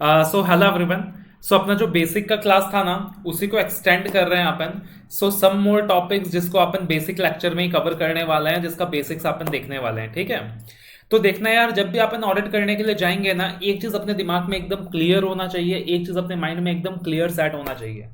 So hello everyone. सो अपना जो basic का क्लास था ना, उसी को एक्सटेंड कर रहे हैं अपन। सो सम मोर टॉपिक्स जिसको अपन बेसिक लेक्चर में ही कवर करने वाले हैं, जिसका बेसिक्स अपन देखने वाले हैं। ठीक है, तो देखना यार, जब भी अपन ऑडिट करने के लिए जाएंगे ना, एक चीज अपने दिमाग में एकदम क्लियर होना चाहिए, एक चीज अपने माइंड में एकदम क्लियर सेट होना चाहिए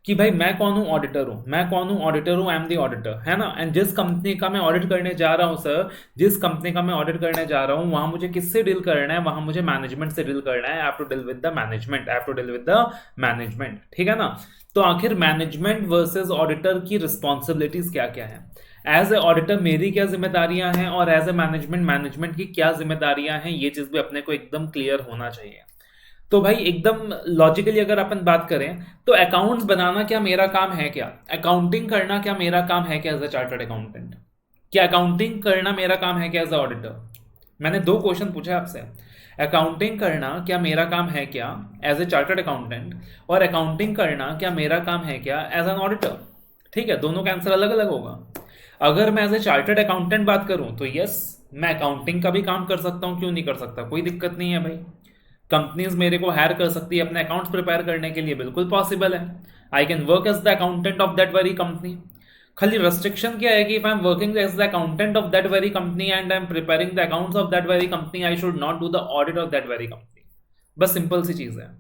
कि भाई मैं कौन हूँ, ऑडिटर हूँ। मैं कौन हूँ, ऑडिटर हूँ। आई एम दी ऑडिटर, है ना। एंड जिस कंपनी का मैं ऑडिट करने जा रहा हूँ सर, जिस कंपनी का मैं ऑडिट करने जा रहा हूँ, वहां मुझे किससे डील करना है, वहां मुझे मैनेजमेंट से डील करना है। I have to deal with the management, I have to deal with the management. ठीक है ना। तो आखिर मैनेजमेंट वर्सेस ऑडिटर की रिस्पॉन्सिबिलिटीज क्या क्या है, एज ए ऑडिटर मेरी क्या जिम्मेदारियां हैं, और एज ए मैनेजमेंट मैनेजमेंट की क्या जिम्मेदारियां हैं, ये चीज भी अपने को एकदम क्लियर होना चाहिए। तो भाई एकदम लॉजिकली अगर अपन बात करें, तो अकाउंट्स बनाना क्या मेरा काम है क्या, अकाउंटिंग करना क्या मेरा काम है क्या एज अ चार्टर्ड अकाउंटेंट, क्या अकाउंटिंग करना मेरा काम है क्या एज अ ऑडिटर। मैंने दो क्वेश्चन पूछे आपसे। अकाउंटिंग करना क्या मेरा काम है क्या एज ए चार्टर्ड अकाउंटेंट, और अकाउंटिंग करना क्या मेरा काम है क्या एज एन ऑडिटर। ठीक है, दोनों का आंसर अलग अलग होगा। अगर मैं एज ए चार्टर्ड अकाउंटेंट बात करूं तो यस, मैं अकाउंटिंग का भी काम कर सकता हूं, क्यों नहीं कर सकता, कोई दिक्कत नहीं है भाई। कंपनीज मेरे को हायर कर सकती है अपने अकाउंट्स प्रिपेयर करने के लिए, बिल्कुल पॉसिबल है। I can work as the accountant of that very company. खाली रेस्ट्रिक्शन क्या है कि if I am working as the accountant of that very company and I am preparing the accounts of that very company, I should not do the audit of that very company. बस simple सी चीज है।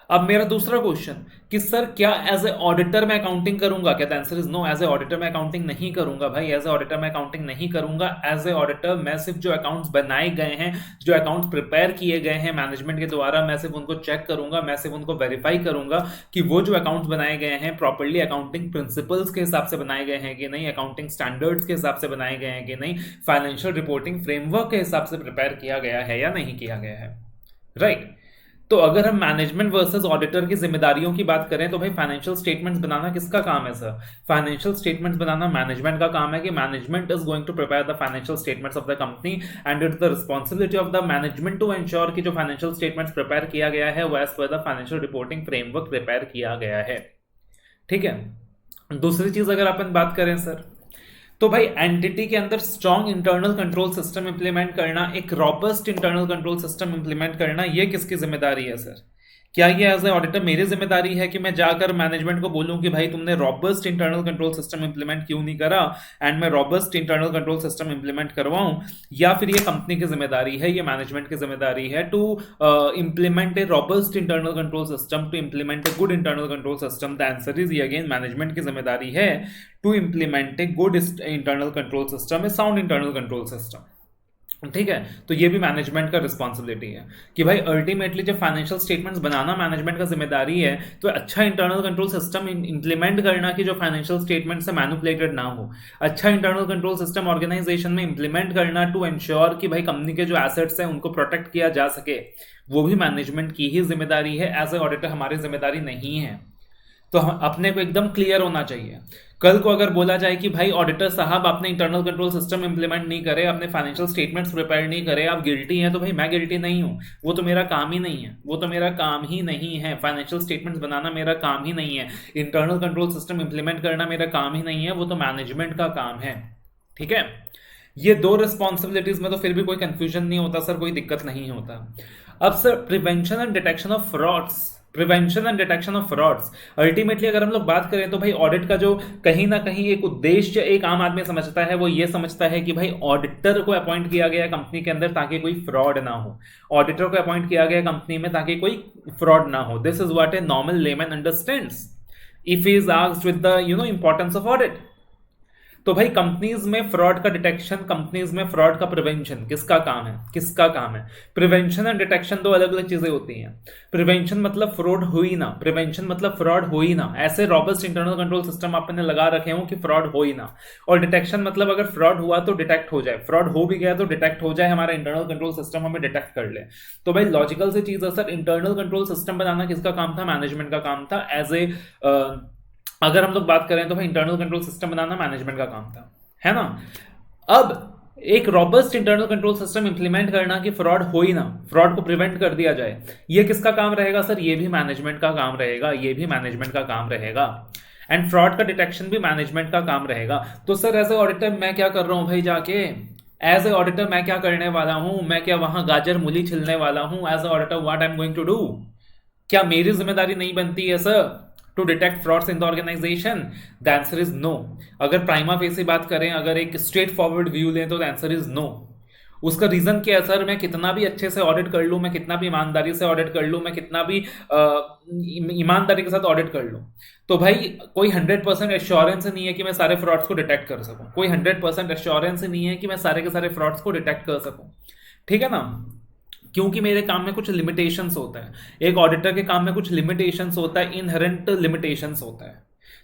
अब मेरा दूसरा question कि sir क्या as a auditor मैं अकाउंटिंग करूंगा क्या, the answer is no. As a auditor मैं अकाउंटिंग नहीं करूंगा भाई, एज ए ऑडिटर मैं अकाउंटिंग नहीं करूंगा। एज ए ऑडिटर मैं सिर्फ जो अकाउंट्स बनाए गए हैं, जो अकाउंट्स प्रिपेयर किए गए हैं मैनेजमेंट के द्वारा, मैं सिर्फ उनको चेक करूंगा, मैं सिर्फ उनको वेरीफाई करूंगा कि वो जो अकाउंट्स बनाए गए हैं प्रॉपर्ली अकाउंटिंग प्रिंसिपल्स के हिसाब से बनाए गए हैं कि नहीं, अकाउंटिंग स्टैंडर्ड्स के हिसाब से बनाए गए हैं कि नहीं, फाइनेंशियल रिपोर्टिंग फ्रेमवर्क के हिसाब से प्रिपेयर किया गया है या नहीं किया गया है। राइट। तो अगर हम मैनेजमेंट वर्सेस ऑडिटर की जिम्मेदारियों की बात करें, तो भाई फाइनेंशियल स्टेटमेंट्स बनाना किसका काम है सर, फाइनेंशियल स्टेटमेंट्स बनाना मैनेजमेंट का काम है। कि management is going to prepare the financial statements of the company, and it's the responsibility of the management to ensure कि जो फाइनेंशियल स्टेटमेंट्स प्रिपेयर किया गया है वो as per the financial reporting framework prepare किया गया है। ठीक है। दूसरी चीज अगर अपन बात करें सर, तो भाई एंटिटी के अंदर strong internal control system implement करना, एक robust internal control system implement करना, ये किसकी जिम्मेदारी है सर। क्या ये एज ए ऑडिटर मेरी जिम्मेदारी है कि मैं जाकर मैनेजमेंट को बोलूं कि भाई तुमने robust internal control system implement क्यों नहीं करा, एंड मैं robust internal control system implement करवाऊं, या फिर ये कंपनी की जिम्मेदारी है, ये मैनेजमेंट की जिम्मेदारी है to implement a robust internal control system, to implement a good internal control system. The answer is again management की जिम्मेदारी है to implement a good internal control system, a sound internal control system. ठीक है, तो ये भी management का responsibility है कि भाई अल्टीमेटली जब फाइनेंशियल स्टेटमेंट्स बनाना मैनेजमेंट का जिम्मेदारी है, तो अच्छा इंटरनल कंट्रोल सिस्टम इंप्लीमेंट करना कि जो फाइनेंशियल स्टेटमेंट से मैनिपुलेटेड ना हो, अच्छा इंटरनल कंट्रोल सिस्टम ऑर्गेनाइजेशन में इंप्लीमेंट करना टू एंश्योर कि भाई कंपनी के जो एसेट्स हैं उनको प्रोटेक्ट किया जा सके, वो भी मैनेजमेंट की ही जिम्मेदारी है। एज ए ऑडिटर हमारी जिम्मेदारी नहीं है। तो अपने को एकदम क्लियर होना चाहिए। कल को अगर बोला जाए कि भाई ऑडिटर साहब आपने इंटरनल कंट्रोल सिस्टम इंप्लीमेंट नहीं करे, आपने फाइनेंशियल स्टेटमेंट्स प्रिपेयर नहीं करे, आप गिल्टी हैं, तो भाई मैं गिल्टी नहीं हूं, वो तो मेरा काम ही नहीं है, वो तो मेरा काम ही नहीं है। फाइनेंशियल स्टेटमेंट्स बनाना मेरा काम ही नहीं है, इंटरनल कंट्रोल सिस्टम इंप्लीमेंट करना मेरा काम ही नहीं है, वो तो मैनेजमेंट का काम है। ठीक है, ये दो रिस्पॉन्सिबिलिटीज में तो फिर भी कोई कंफ्यूजन नहीं होता सर, कोई दिक्कत नहीं होता। अब sir prevention and detection of frauds, prevention and detection of frauds, ultimately अगर हम लोग बात करें तो भाई ऑडिट का जो कहीं ना कहीं एक उद्देश्य एक आम आदमी समझता है, वो ये समझता है कि भाई ऑडिटर को अपॉइंट किया गया कंपनी के अंदर ताकि कोई फ्रॉड ना हो, ऑडिटर को अपॉइंट किया गया कंपनी में ताकि कोई फ्रॉड ना हो। This is what a normal layman understands if he is asked with the importance of audit. तो भाई कंपनीज में फ्रॉड का डिटेक्शन, कंपनीज में फ्रॉड का प्रिवेंशन किसका काम है, किसका काम है। प्रिवेंशन एंड डिटेक्शन दो अलग अलग चीजें होती हैं। प्रिवेंशन मतलब फ्रॉड हो ही ना, प्रिवेंशन मतलब फ्रॉड हो ही ना, ऐसे रॉबस्ट इंटरनल कंट्रोल सिस्टम आपने लगा रखे हो कि फ्रॉड हो ही ना। और डिटेक्शन मतलब अगर फ्रॉड हुआ तो डिटेक्ट हो जाए, फ्रॉड हो भी गया तो डिटेक्ट हो जाए, हमारा इंटरनल कंट्रोल सिस्टम हमें डिटेक्ट कर ले। तो भाई लॉजिकल सी चीज है सर, इंटरनल कंट्रोल सिस्टम बनाना किसका काम था, मैनेजमेंट का काम था। एज ए अगर हम लोग बात करें तो भाई इंटरनल कंट्रोल सिस्टम बनाना मैनेजमेंट का काम था, है ना। अब एक robust internal control system implement करना कि फ्रॉड हो ही ना, फ्रॉड को प्रिवेंट कर दिया जाए, ये किसका काम रहेगा सर, ये भी मैनेजमेंट का काम रहेगा, ये भी मैनेजमेंट का काम रहेगा। एंड फ्रॉड का डिटेक्शन भी मैनेजमेंट का काम रहेगा। तो सर एज ए ऑडिटर मैं क्या कर रहा हूं भाई, जाके एज ए ऑडिटर मैं क्या करने वाला हूं, मैं क्या वहां गाजर मूली छिलने वाला हूं? As a auditor what I am going to do? क्या मेरी जिम्मेदारी नहीं बनती है sir to detect frauds in the organisation? The answer is no. अगर प्राइमा फेसी बात करें, अगर एक स्ट्रेट फॉरवर्ड व्यू लें, तो द आंसर इज नो। उसका रीजन क्या है सर? मैं कितना भी अच्छे से ऑडिट कर लूं, मैं कितना भी ईमानदारी से ऑडिट कर लूं, मैं कितना भी ईमानदारी के साथ ऑडिट कर लूं, तो भाई कोई 100% एश्योरेंस नहीं है कि मैं सारे फ्रॉड्स को डिटेक्ट कर सकूं। कोई 100% एश्योरेंस नहीं है कि मैं सारे के सारे फ्रॉड्स को डिटेक्ट कर सकूं। ठीक है ना? क्योंकि मेरे काम में कुछ लिमिटेशंस होता है। एक ऑडिटर के काम में कुछ लिमिटेशंस होता है, इनहेरेंट लिमिटेशंस होता है।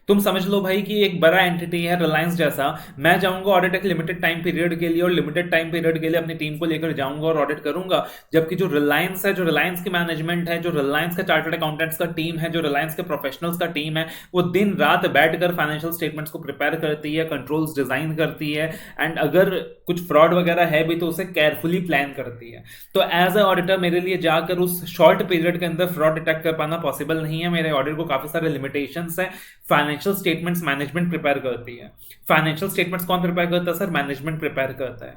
तुम समझ लो भाई कि एक बड़ा एंटिटी है रिलायंस जैसा, मैं जाऊंगा ऑडिट एक लिमिटेड टाइम पीरियड के लिए, और लिमिटेड टाइम पीरियड के लिए अपनी टीम को लेकर जाऊंगा और ऑडिट करूंगा। जबकि जो रिलायंस है, जो रिलायंस की मैनेजमेंट है, जो रिलायंस का चार्टर्ड अकाउंटेंट्स का टीम है, जो रिलायंस के प्रोफेशनल्स का टीम है, वो दिन रात बैठकर फाइनेंशियल स्टेटमेंट्स को प्रिपेयर करती है, कंट्रोल्स डिजाइन करती है, एंड अगर कुछ फ्रॉड वगैरह है भी तो उसे केयरफुली प्लान करती है। तो एज ए ऑडिटर मेरे लिए जाकर उस शॉर्ट पीरियड के अंदर फ्रॉड डिटेक्ट कर पाना पॉसिबल नहीं है। मेरे ऑडिट को काफी सारे लिमिटेशंस है। फाइनेंशियल स्टेटमेंट्स मैनेजमेंट प्रिपेयर करती है। फाइनेंशियल स्टेटमेंट्स कौन प्रिपेयर करता है सर? मैनेजमेंट प्रिपेयर करता है।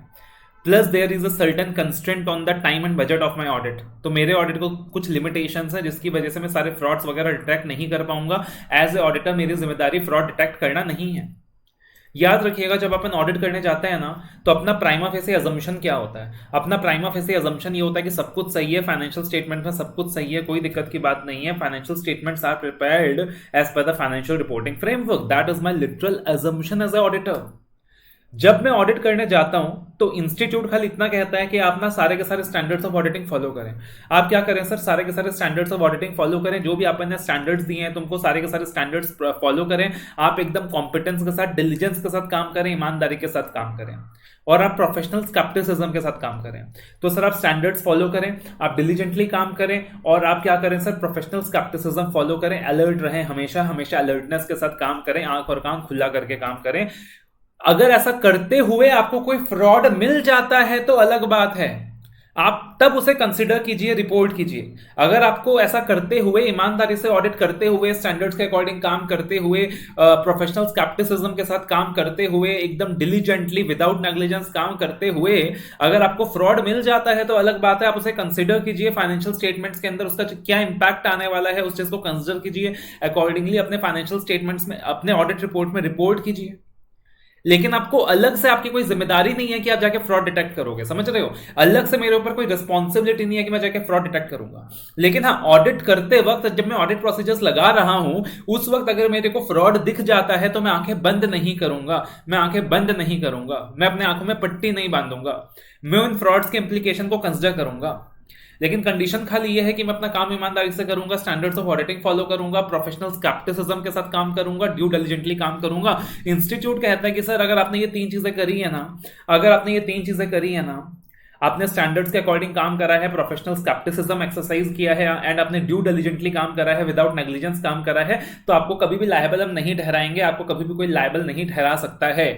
Plus there is a certain constraint on the time and budget of my audit. तो मेरे ऑडिट को कुछ लिमिटेशंस है जिसकी वजह से मैं सारे फ्रॉड्स वगैरह डिटेक्ट नहीं कर पाऊंगा। एज ए ऑडिटर मेरी जिम्मेदारी फ्रॉड डिटेक्ट करना नहीं है। याद रखिएगा, जब अपन ऑडिट करने जाते हैं ना, तो अपना प्राइमा फेसी अजम्पशन क्या होता है? अपना प्राइमा फेसी अजम्पशन ये होता है कि सब कुछ सही है, फाइनेंशियल स्टेटमेंट में सब कुछ सही है, कोई दिक्कत की बात नहीं है, financial statements are prepared as per the financial reporting framework. That is my literal assumption as a auditor. जब मैं ऑडिट करने जाता हूं तो इंस्टीट्यूट खाली इतना कहता है कि आप ना सारे के सारे स्टैंडर्ड्स ऑफ ऑडिटिंग फॉलो करें। आप क्या करें सर? सारे के सारे स्टैंडर्ड्स ऑफ ऑडिटिंग फॉलो करें। जो भी आपने स्टैंडर्ड्स दिए हैं तुमको, सारे के सारे स्टैंडर्ड्स फॉलो करें। आप एकदम कॉम्पिटेंस के साथ, डिलीजेंस के साथ काम करें, ईमानदारी के साथ काम करें, और आप प्रोफेशनल स्केप्टिसिज्म के साथ काम करें। तो सर आप स्टैंडर्ड्स फॉलो करें, आप डिलीजेंटली काम करें, और आप क्या करें सर? प्रोफेशनल स्केप्टिसिज्म फॉलो करें, अलर्ट रहें, हमेशा हमेशा अलर्टनेस के साथ काम करें, आंख और कान खुला करके काम करें। अगर ऐसा करते हुए आपको कोई फ्रॉड मिल जाता है तो अलग बात है, आप तब उसे कंसिडर कीजिए, रिपोर्ट कीजिए। अगर आपको ऐसा करते हुए, ईमानदारी से ऑडिट करते हुए, स्टैंडर्ड्स के अकॉर्डिंग काम करते हुए, प्रोफेशनल स्केप्टिसिज्म के साथ काम करते हुए, एकदम डिलीजेंटली विदाउट नेग्लिजेंस काम करते हुए अगर आपको फ्रॉड मिल जाता है तो अलग बात है, आप उसे कंसिडर कीजिए। फाइनेंशियल स्टेटमेंट्स के अंदर उसका क्या इंपैक्ट आने वाला है उस चीज को कंसिडर कीजिए, अकॉर्डिंगली अपने फाइनेंशियल स्टेटमेंट्स में, अपने ऑडिट रिपोर्ट में रिपोर्ट कीजिए। लेकिन आपको अलग से, आपकी कोई जिम्मेदारी नहीं है कि आप जाके फ्रॉड डिटेक्ट करोगे, समझ रहे हो? अलग से मेरे ऊपर कोई रिस्पॉन्सिबिलिटी नहीं है कि मैं जाके फ्रॉड डिटेक्ट करूंगा। लेकिन हाँ, ऑडिट करते वक्त, जब मैं ऑडिट प्रोसीजर्स लगा रहा हूं, उस वक्त अगर मेरे को फ्रॉड दिख जाता है तो मैं आंखें बंद नहीं करूंगा, मैं आंखें बंद नहीं करूंगा, मैं अपने आंखों में पट्टी नहीं बांधूंगा, मैं उन फ्रॉड्स के इंप्लीकेशन को कंसिडर करूंगा। लेकिन कंडीशन खाली ये है कि मैं अपना काम ईमानदारी से करूंगा, स्टैंडर्ड्स ऑफ ऑडिटिंग फॉलो करूंगा, प्रोफेशनल स्केप्टिसिज्म के साथ काम करूंगा, ड्यू डिलिजेंटली काम करूंगा। इंस्टीट्यूट कहता है कि सर अगर आपने ये 3 चीजें करी है ना, अगर आपने ये 3 चीजें करी है ना, आपने स्टैंडर्ड्स के अकॉर्डिंग काम करा है, प्रोफेशनल स्केप्टिसिज्म एक्सरसाइज किया है, एंड आपने ड्यू डिलिजेंटली काम करा है, विदाउट नेग्लिजेंस काम करा है, तो आपको कभी भी लायबल हम नहीं ठहराएंगे, आपको कभी भी कोई लायबल नहीं ठहरा सकता है।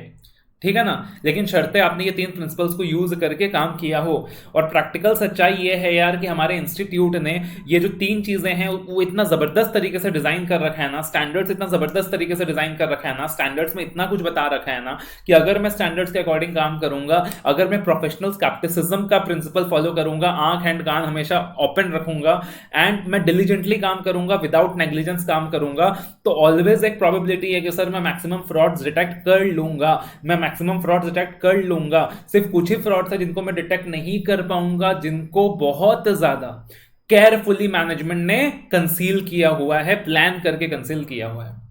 ठीक है ना? लेकिन शर्तें आपने ये 3 प्रिंसिपल्स को यूज करके काम किया हो। और प्रैक्टिकल सच्चाई ये है यार कि हमारे इंस्टीट्यूट ने ये जो 3 चीजें हैं वो इतना जबरदस्त तरीके से डिजाइन कर रखा है ना, स्टैंडर्ड्स इतना जबरदस्त तरीके से डिजाइन कर रखा है ना, स्टैंडर्ड्स में इतना कुछ बता रखा है ना, कि अगर मैं स्टैंडर्ड्स के अकॉर्डिंग काम करूंगा, अगर मैं प्रोफेशनल स्केप्टिसिज्म का प्रिंसिपल फॉलो करूंगा, आंख एंड कान हमेशा ओपन रखूंगा, एंड मैं डिलीजेंटली काम करूंगा, विदाउट नेग्लिजेंस काम करूंगा, तो ऑलवेज एक प्रोबेबिलिटी है कि सर मैं मैक्सिमम फ्रॉड्स डिटेक्ट कर लूंगा, मैं मैक्सिमम फ्रॉड डिटेक्ट कर लूंगा। सिर्फ कुछ ही फ्रॉड्स है जिनको मैं डिटेक्ट नहीं कर पाऊंगा, जिनको बहुत ज्यादा केयरफुली मैनेजमेंट ने कंसील किया हुआ है, प्लान करके कंसील किया हुआ है।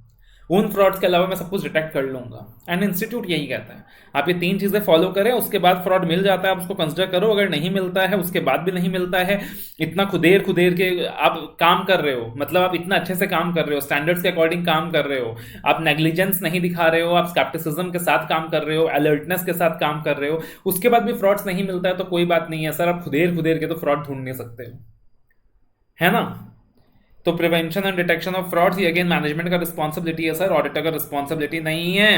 उन फ्रॉड्स के अलावा मैं सब कुछ डिटेक्ट कर लूंगा। एंड इंस्टीट्यूट यही कहता है, आप ये 3 चीजें फॉलो करें, उसके बाद फ्रॉड मिल जाता है आप उसको कंसिडर करो, अगर नहीं मिलता है, उसके बाद भी नहीं मिलता है, इतना खुदेर के आप काम कर रहे हो, मतलब आप इतना अच्छे से काम कर रहे हो, स्टैंडर्ड्स के अकॉर्डिंग काम कर रहे हो, आप नेग्लिजेंस नहीं दिखा रहे हो, आप स्केप्टिसिज्म के साथ काम कर रहे हो, अलर्टनेस के साथ काम कर रहे हो, उसके बाद भी फ्रॉड्स नहीं मिलता है तो कोई बात नहीं है सर, आप खुदेर के तो फ्रॉड ढूंढ नहीं सकते हो, है ना? तो prevention and detection of frauds ये अगेन मैनेजमेंट का रिस्पॉन्सिबिलिटी है सर, ऑडिटर का रिस्पॉन्सिबिलिटी नहीं है।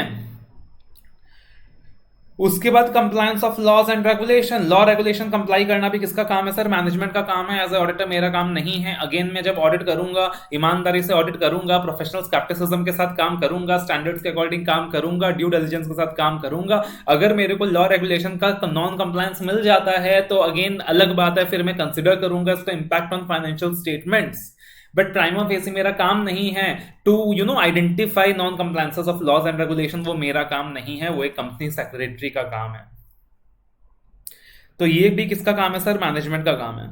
उसके बाद compliance of laws and regulation, law regulation comply करना भी किसका काम है सर? मैनेजमेंट का काम है। एज ए ऑडिटर मेरा काम नहीं है। अगेन मैं जब ऑडिट करूंगा, ईमानदारी से ऑडिट करूंगा, प्रोफेशनल स्केप्टिसिज्म के साथ काम करूंगा, स्टैंडर्ड्स के अकॉर्डिंग काम करूंगा, ड्यू डिलिजेंस के साथ काम करूंगा। अगर मेरे को लॉ रेगुलेशन का नॉन कंप्लायंस मिल जाता है तो अगेन अलग बात है, फिर मैं कंसिडर करूंगा इसका impact on financial statements. But prima facie मेरा काम नहीं है to identify non compliances of laws and regulation. वो मेरा काम नहीं है, वो एक कंपनी सेक्रेटरी का काम है। तो ये भी किसका काम है सर? मैनेजमेंट का काम है।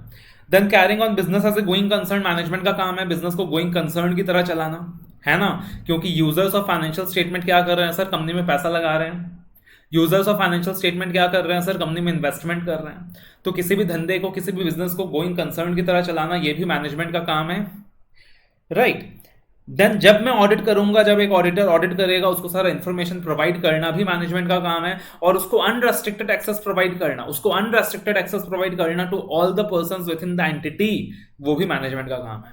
Then carrying on business as a going concern, management का काम है बिजनेस को गोइंग कंसर्न की तरह चलाना, है ना? क्योंकि यूजर्स ऑफ फाइनेंशियल स्टेटमेंट क्या कर रहे हैं सर? कंपनी में पैसा लगा रहे हैं। यूजर्स ऑफ फाइनेंशियल स्टेटमेंट क्या कर रहे हैं सर? कंपनी में इन्वेस्टमेंट कर रहे हैं। तो किसी भी धंधे को, किसी भी बिजनेस को गोइंग कंसर्न की तरह चलाना, ये भी मैनेजमेंट का काम है, राइट? देन जब मैं ऑडिट करूंगा, जब एक ऑडिटर ऑडिट करेगा, उसको सारा इंफॉर्मेशन प्रोवाइड करना भी मैनेजमेंट का काम है। और उसको अनरेस्ट्रिक्टेड एक्सेस प्रोवाइड करना, to all the persons within the entity, वो भी मैनेजमेंट का काम है।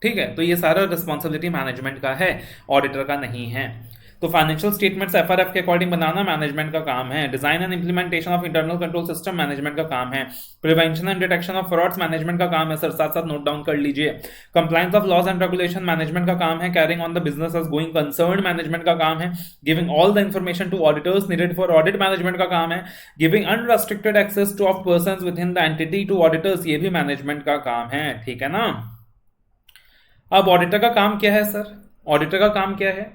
ठीक है, तो ये सारा रिस्पॉन्सिबिलिटी मैनेजमेंट का है, ऑडिटर का नहीं है। तो फाइनेंशियल स्टेटमेंट्स एफआरएफ के अकॉर्डिंग बनाना मैनेजमेंट का काम है। Design and implementation of internal control system management का काम है। Prevention and detection of frauds management का काम है सर, साथ साथ नोट डाउन कर लीजिए। Compliance of laws and regulation management का काम है। Carrying on the business as going concern management का काम है। Giving all the information to auditors needed for audit management का काम है। Giving unrestricted access to of persons within the entity to auditors, ये भी मैनेजमेंट का काम है। ठीक है ना? अब ऑडिटर का काम क्या है सर? ऑडिटर का काम क्या है?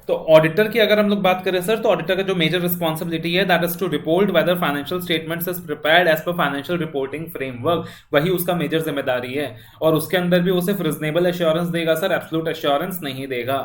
तो ऑडिटर की अगर हम लोग बात करें सर, तो ऑडिटर का जो मेजर रिस्पॉन्सिबिलिटी है, that is to report whether financial statements is prepared as per financial reporting framework. वही उसका मेजर जिम्मेदारी है। और उसके अंदर भी वो सिर्फ रिजनेबल एश्योरेंस देगा सर, एब्सोल्यूट एश्योरेंस नहीं देगा,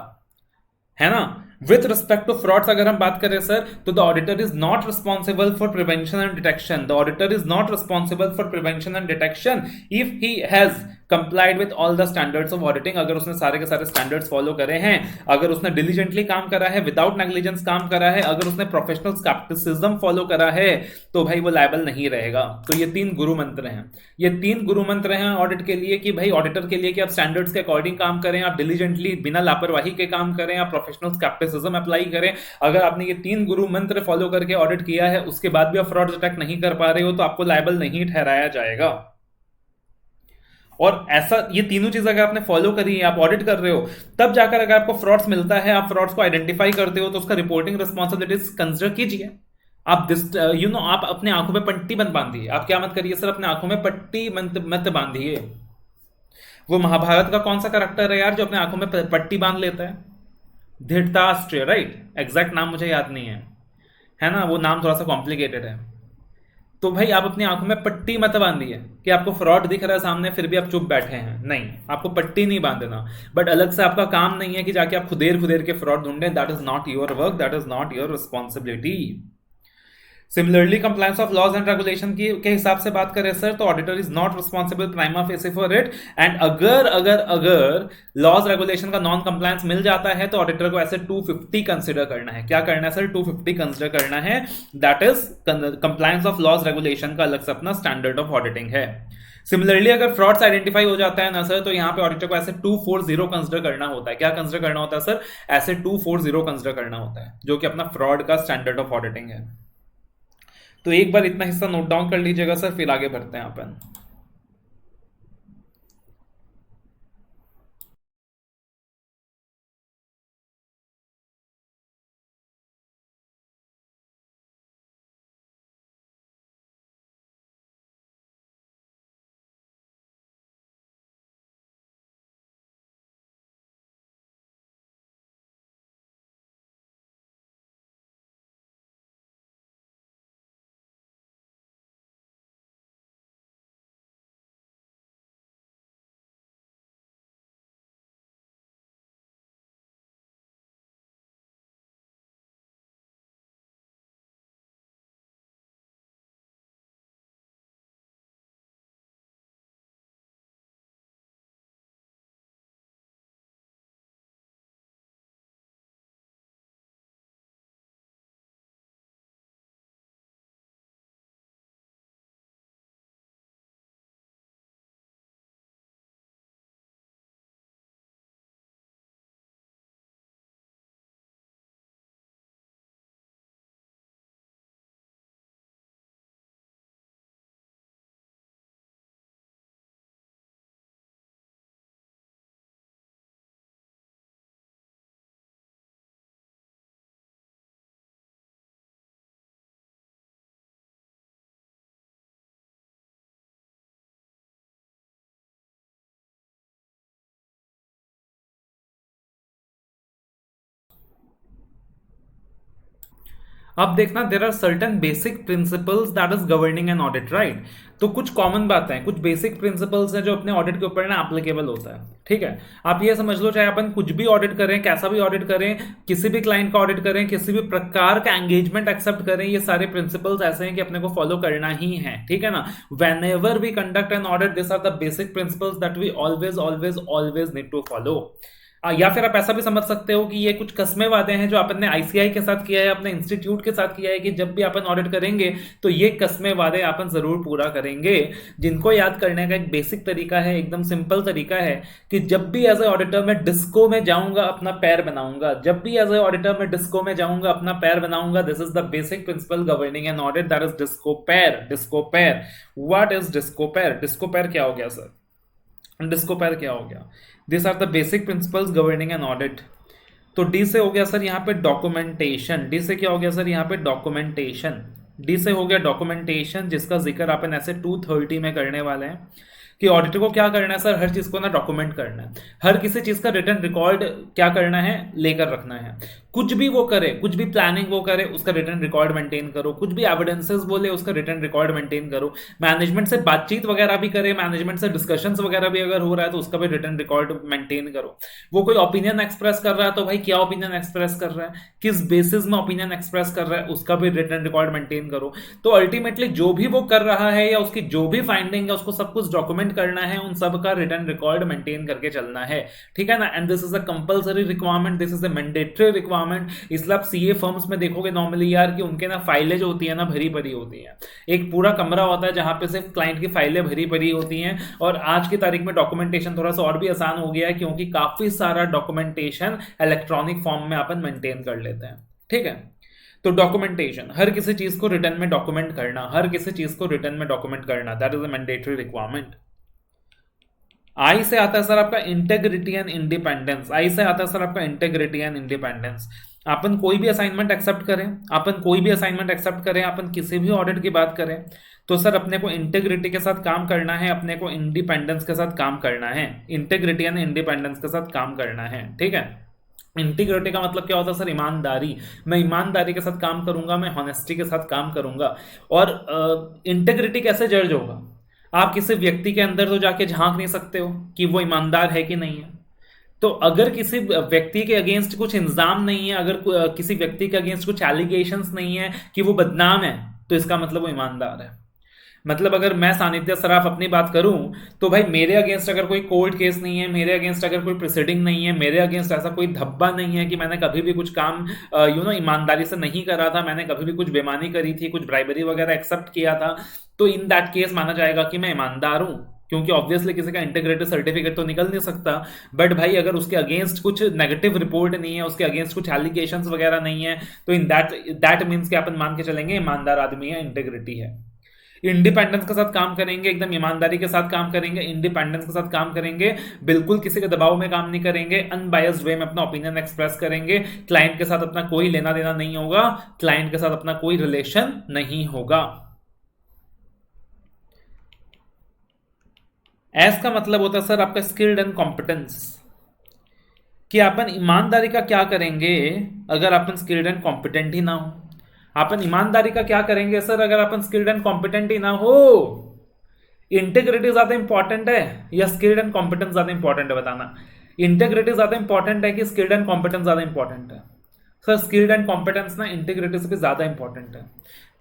है ना? विथ रिस्पेक्ट टू फ्रॉड्स अगर हम बात करें सर, तो the auditor is not responsible for prevention and detection. The auditor is not responsible for prevention and detection if he has complied with all the standards of auditing. अगर उसने सारे के सारे स्टैंडर्ड्स फॉलो करे हैं, अगर उसने डिलीजेंटली काम करा है, विदाउट नेग्लिजेंस काम करा है, अगर उसने प्रोफेशनल स्केप्टिसिज्म फॉलो करा है, तो भाई वो लायबल नहीं रहेगा। तो ये 3 गुरु मंत्र हैं। ये 3 गुरु मंत्र हैं ऑडिट के लिए, कि भाई ऑडिटर के लिए, कि आप स्टैंडर्ड्स के अकॉर्डिंग काम करें, आप डिलीजेंटली बिना लापरवाही के काम करें, आप प्रोफेशनल स्केप्टिसिज्म अप्लाई करें। अगर आपने ये 3 गुरु मंत्र फॉलो करके ऑडिट किया है, उसके बाद भी आप फ्रॉड डिटेक्ट नहीं कर पा रहे हो, तो आपको लायबल नहीं ठहराया जाएगा। और ऐसा ये तीनों चीजें अगर आपने फॉलो करी है, आप ऑडिट कर रहे हो, तब जाकर अगर आपको फ्रॉड्स मिलता है, आप फ्रॉड्स को आइडेंटिफाई करते हो, तो उसका रिपोर्टिंग रिस्पॉन्सिबिलिटीज कंसिडर कीजिए। आप आप अपने आंखों में पट्टी मत बांधिए। आप क्या मत करिए सर? अपने आंखों में पट्टी मत बांधिए। वो महाभारत का कौन सा करेक्टर है यार जो अपने आंखों में पट्टी बांध लेता है? धृतराष्ट्र, राइट? एग्जैक्ट नाम मुझे याद नहीं है ना? वो नाम थोड़ा सा कॉम्प्लिकेटेड है। तो भाई आप अपनी आंखों में पट्टी मत बांधिए कि आपको फ्रॉड दिख रहा है सामने, फिर भी आप चुप बैठे हैं। नहीं, आपको पट्टी नहीं बांधना। बट अलग से आपका काम नहीं है कि जाके आप खुदेर खुदेर के फ्रॉड ढूंढें। That is not your work, that is not your responsibility. Similarly compliance of laws and regulation की के हिसाब से बात करें सर, तो auditor is not responsible prima facie for it. And अगर अगर अगर लॉज रेगुलेशन का नॉन कंप्लायंस मिल जाता है, तो ऑडिटर को ऐसे 250 कंसिडर करना है। क्या करना है सर? 250 कंसिडर करना है। That is compliance of laws regulation का अलग से अपना स्टैंडर्ड ऑफ ऑडिटिंग है। सिमिलरली अगर फ्रॉड्स आइडेंटिफाई हो जाता है ना सर, तो यहाँ पे ऑडिटर को ऐसे 240 कंसिडर करना होता है। क्या कंसिडर करना होता है सर? ऐसे 240 कंसिडर करना होता है, जो कि अपना फ्रॉड का स्टैंडर्ड ऑफ ऑडिटिंग है। तो एक बार इतना हिस्सा नोट डाउन कर लीजिएगा सर, फिर आगे बढ़ते हैं अपन। अब देखना, there are certain basic principles that is governing an audit, right. तो कुछ कॉमन बातें हैं, कुछ बेसिक प्रिंसिपल्स हैं जो अपने ऑडिट के ऊपर ना एप्लीकेबल होता है, ठीक है। आप ये समझ लो, चाहे अपन कुछ भी ऑडिट करें, कैसा भी ऑडिट करें, किसी भी क्लाइंट का ऑडिट करें, किसी भी प्रकार का एंगेजमेंट एक्सेप्ट करें, ये सारे प्रिंसिपल्स ऐसे हैं कि अपने को फॉलो करना ही है, ठीक है ना। Whenever we conduct an audit, this are the basic principles that we always always always need to follow. या फिर आप ऐसा भी समझ सकते हो कि ये कुछ कस्में वादे हैं जो आपने आईसीआई के साथ किया है, अपने इंस्टीट्यूट के साथ किया है, कि जब भी अपन ऑडिट करेंगे तो ये कस्में वादे अपन जरूर पूरा करेंगे, जिनको याद करने का एक बेसिक तरीका है, एकदम सिंपल तरीका है कि जब भी एज ए ऑडिटर मैं डिस्को में जाऊंगा अपना पैर बनाऊंगा, जब भी एज ए ऑडिटर मैं डिस्को में जाऊंगा अपना पैर बनाऊंगा। This is the basic principle governing an audit, that is disco पैर। डिस्को पैर, व्हाट इज डिस्को पैर? डिस्को पैर क्या हो गया सर? डिस्को पैर क्या हो गया? This are the basic principles governing an audit. तो डी से हो गया सर यहाँ पे डॉक्यूमेंटेशन। डी से क्या हो गया सर यहाँ पे? डॉक्यूमेंटेशन। डी से हो गया डॉक्यूमेंटेशन, जिसका जिक्र अपन ऐसे 230 में करने वाले हैं कि ऑडिटर को क्या करना है सर, हर चीज को ना डॉक्यूमेंट करना है, हर किसी चीज का रिटर्न रिकॉर्ड क्या करना है, लेकर रखना है। कुछ भी वो करे, कुछ भी प्लानिंग वो करे, उसका रिटर्न रिकॉर्ड मेंटेन करो, कुछ भी एविडेंसेस बोले उसका रिटर्न रिकॉर्ड मेंटेन करो, मैनेजमेंट से बातचीत वगैरह भी करे, मैनेजमेंट से डिस्कशंस वगैरह भी अगर हो रहा है तो उसका भी रिटर्न रिकॉर्ड मेंटेन करो। वो कोई ओपिनियन एक्सप्रेस कर रहा है तो भाई क्या ओपिनियन एक्सप्रेस कर रहा है, किस बेसिस में ओपिनियन एक्सप्रेस कर रहा है, उसका भी रिटर्न रिकॉर्ड मेंटेन करो। तो अल्टीमेटली जो भी वो कर रहा है या उसकी जो भी फाइंडिंग है उसको सब कुछ डॉक्यूमेंट करना है, उन सब का रिटर्न रिकॉर्ड मेंटेन करके चलना है, ठीक है ना। And this is a compulsory requirement, this is a mandatory requirement. इसलिए आप सीए फर्म्स में देखोगे नॉर्मली यार कि उनके ना फाइलें जो होती है ना भरी भरी होती है, एक पूरा कमरा होता है जहां पे सिर्फ क्लाइंट की फाइलें भरी भरी होती हैं। और आज की तारीख में डॉक्यूमेंटेशन थोड़ा सा और भी आसान हो गया है क्योंकि काफी सारा डॉक्यूमेंटेशन इलेक्ट्रॉनिक फॉर्म में अपन मेंटेन कर लेते हैं, ठीक है। तो डॉक्यूमेंटेशन, हर किसी चीज को रिटर्न में डॉक्यूमेंट करना, हर किसी चीज को रिटर्न में डॉक्यूमेंट करना, that is a mandatory requirement. I से आता है सर आपका इंटेग्रिटी एंड इंडिपेंडेंस। आई से आता है सर आपका इंटेग्रिटी एंड इंडिपेंडेंस। अपन कोई भी असाइनमेंट एक्सेप्ट करें, अपन कोई भी असाइनमेंट एक्सेप्ट करें, अपन किसी भी ऑडिट की बात करें तो सर अपने को इंटेग्रिटी के साथ काम करना है, अपने को इंडिपेंडेंस के साथ काम करना है, इंटेग्रिटी एंड इंडिपेंडेंस के साथ काम करना है, ठीक है। इंटीग्रिटी का मतलब क्या होता है सर? ईमानदारी। मैं ईमानदारी के साथ काम करूंगा, मैं हॉनेस्टी के साथ काम करूंगा। और इंटेग्रिटी कैसे जज होगा? आप किसी व्यक्ति के अंदर तो जाके झांक नहीं सकते हो कि वो ईमानदार है कि नहीं है। तो अगर किसी व्यक्ति के अगेंस्ट कुछ इल्जाम नहीं है, अगर किसी व्यक्ति के अगेंस्ट कुछ एलिगेशंस नहीं है कि वो बदनाम है, तो इसका मतलब वो ईमानदार है। मतलब अगर मैं सानिध्य सराफ अपनी बात करूं तो भाई मेरे अगेंस्ट अगर कोई कोर्ट केस नहीं है, मेरे अगेंस्ट अगर कोई प्रोसीडिंग नहीं है, मेरे अगेंस्ट ऐसा कोई धब्बा नहीं है कि मैंने कभी भी कुछ काम ईमानदारी से नहीं करा था, मैंने कभी भी कुछ बेईमानी करी थी, कुछ ब्राइबरी वगैरह एक्सेप्ट किया था, तो इन दैट केस माना जाएगा कि मैं ईमानदार हूं। क्योंकि ऑब्वियसली किसी का इंटीग्रिटी सर्टिफिकेट तो निकल नहीं सकता, बट भाई अगर उसके अगेंस्ट कुछ नेगेटिव रिपोर्ट नहीं है, उसके अगेंस्ट कुछ एलिगेशंस वगैरह नहीं है, तो इन दैट मीन्स कि अपन मान के चलेंगे ईमानदार आदमी है, इंटीग्रिटी है। इंडिपेंडेंस के साथ काम करेंगे, एकदम ईमानदारी के साथ काम करेंगे, इंडिपेंडेंस के साथ काम करेंगे, बिल्कुल किसी के दबाव में काम नहीं करेंगे, अनबायस्ड वे में अपना ओपिनियन एक्सप्रेस करेंगे, क्लाइंट के साथ अपना कोई लेना देना नहीं होगा, क्लाइंट के साथ अपना कोई रिलेशन नहीं होगा। एस का मतलब होता है सर आपका स्किल्ड एंड कॉम्पिटेंस, कि अपन ईमानदारी का क्या करेंगे अगर अपन स्किल्ड एंड कॉम्पिटेंट ही ना हो। अपन ईमानदारी का क्या करेंगे सर अगर अपन स्किल्ड एंड कॉम्पिटेंट ही ना हो। इंटीग्रिटी ज्यादा इंपॉर्टेंट है या स्किल्ड एंड कॉम्पिटेंस ज्यादा इंपॉर्टेंट है? बताना। इंटीग्रिटी ज्यादा इंपॉर्टेंट है कि स्किल्ड एंड कॉम्पिटेंस ज्यादा इंपॉर्टेंट है? सर स्किल्ड एंड कॉम्पिटेंस ना इंटीग्रिटी से भी ज्यादा इंपॉर्टेंट है।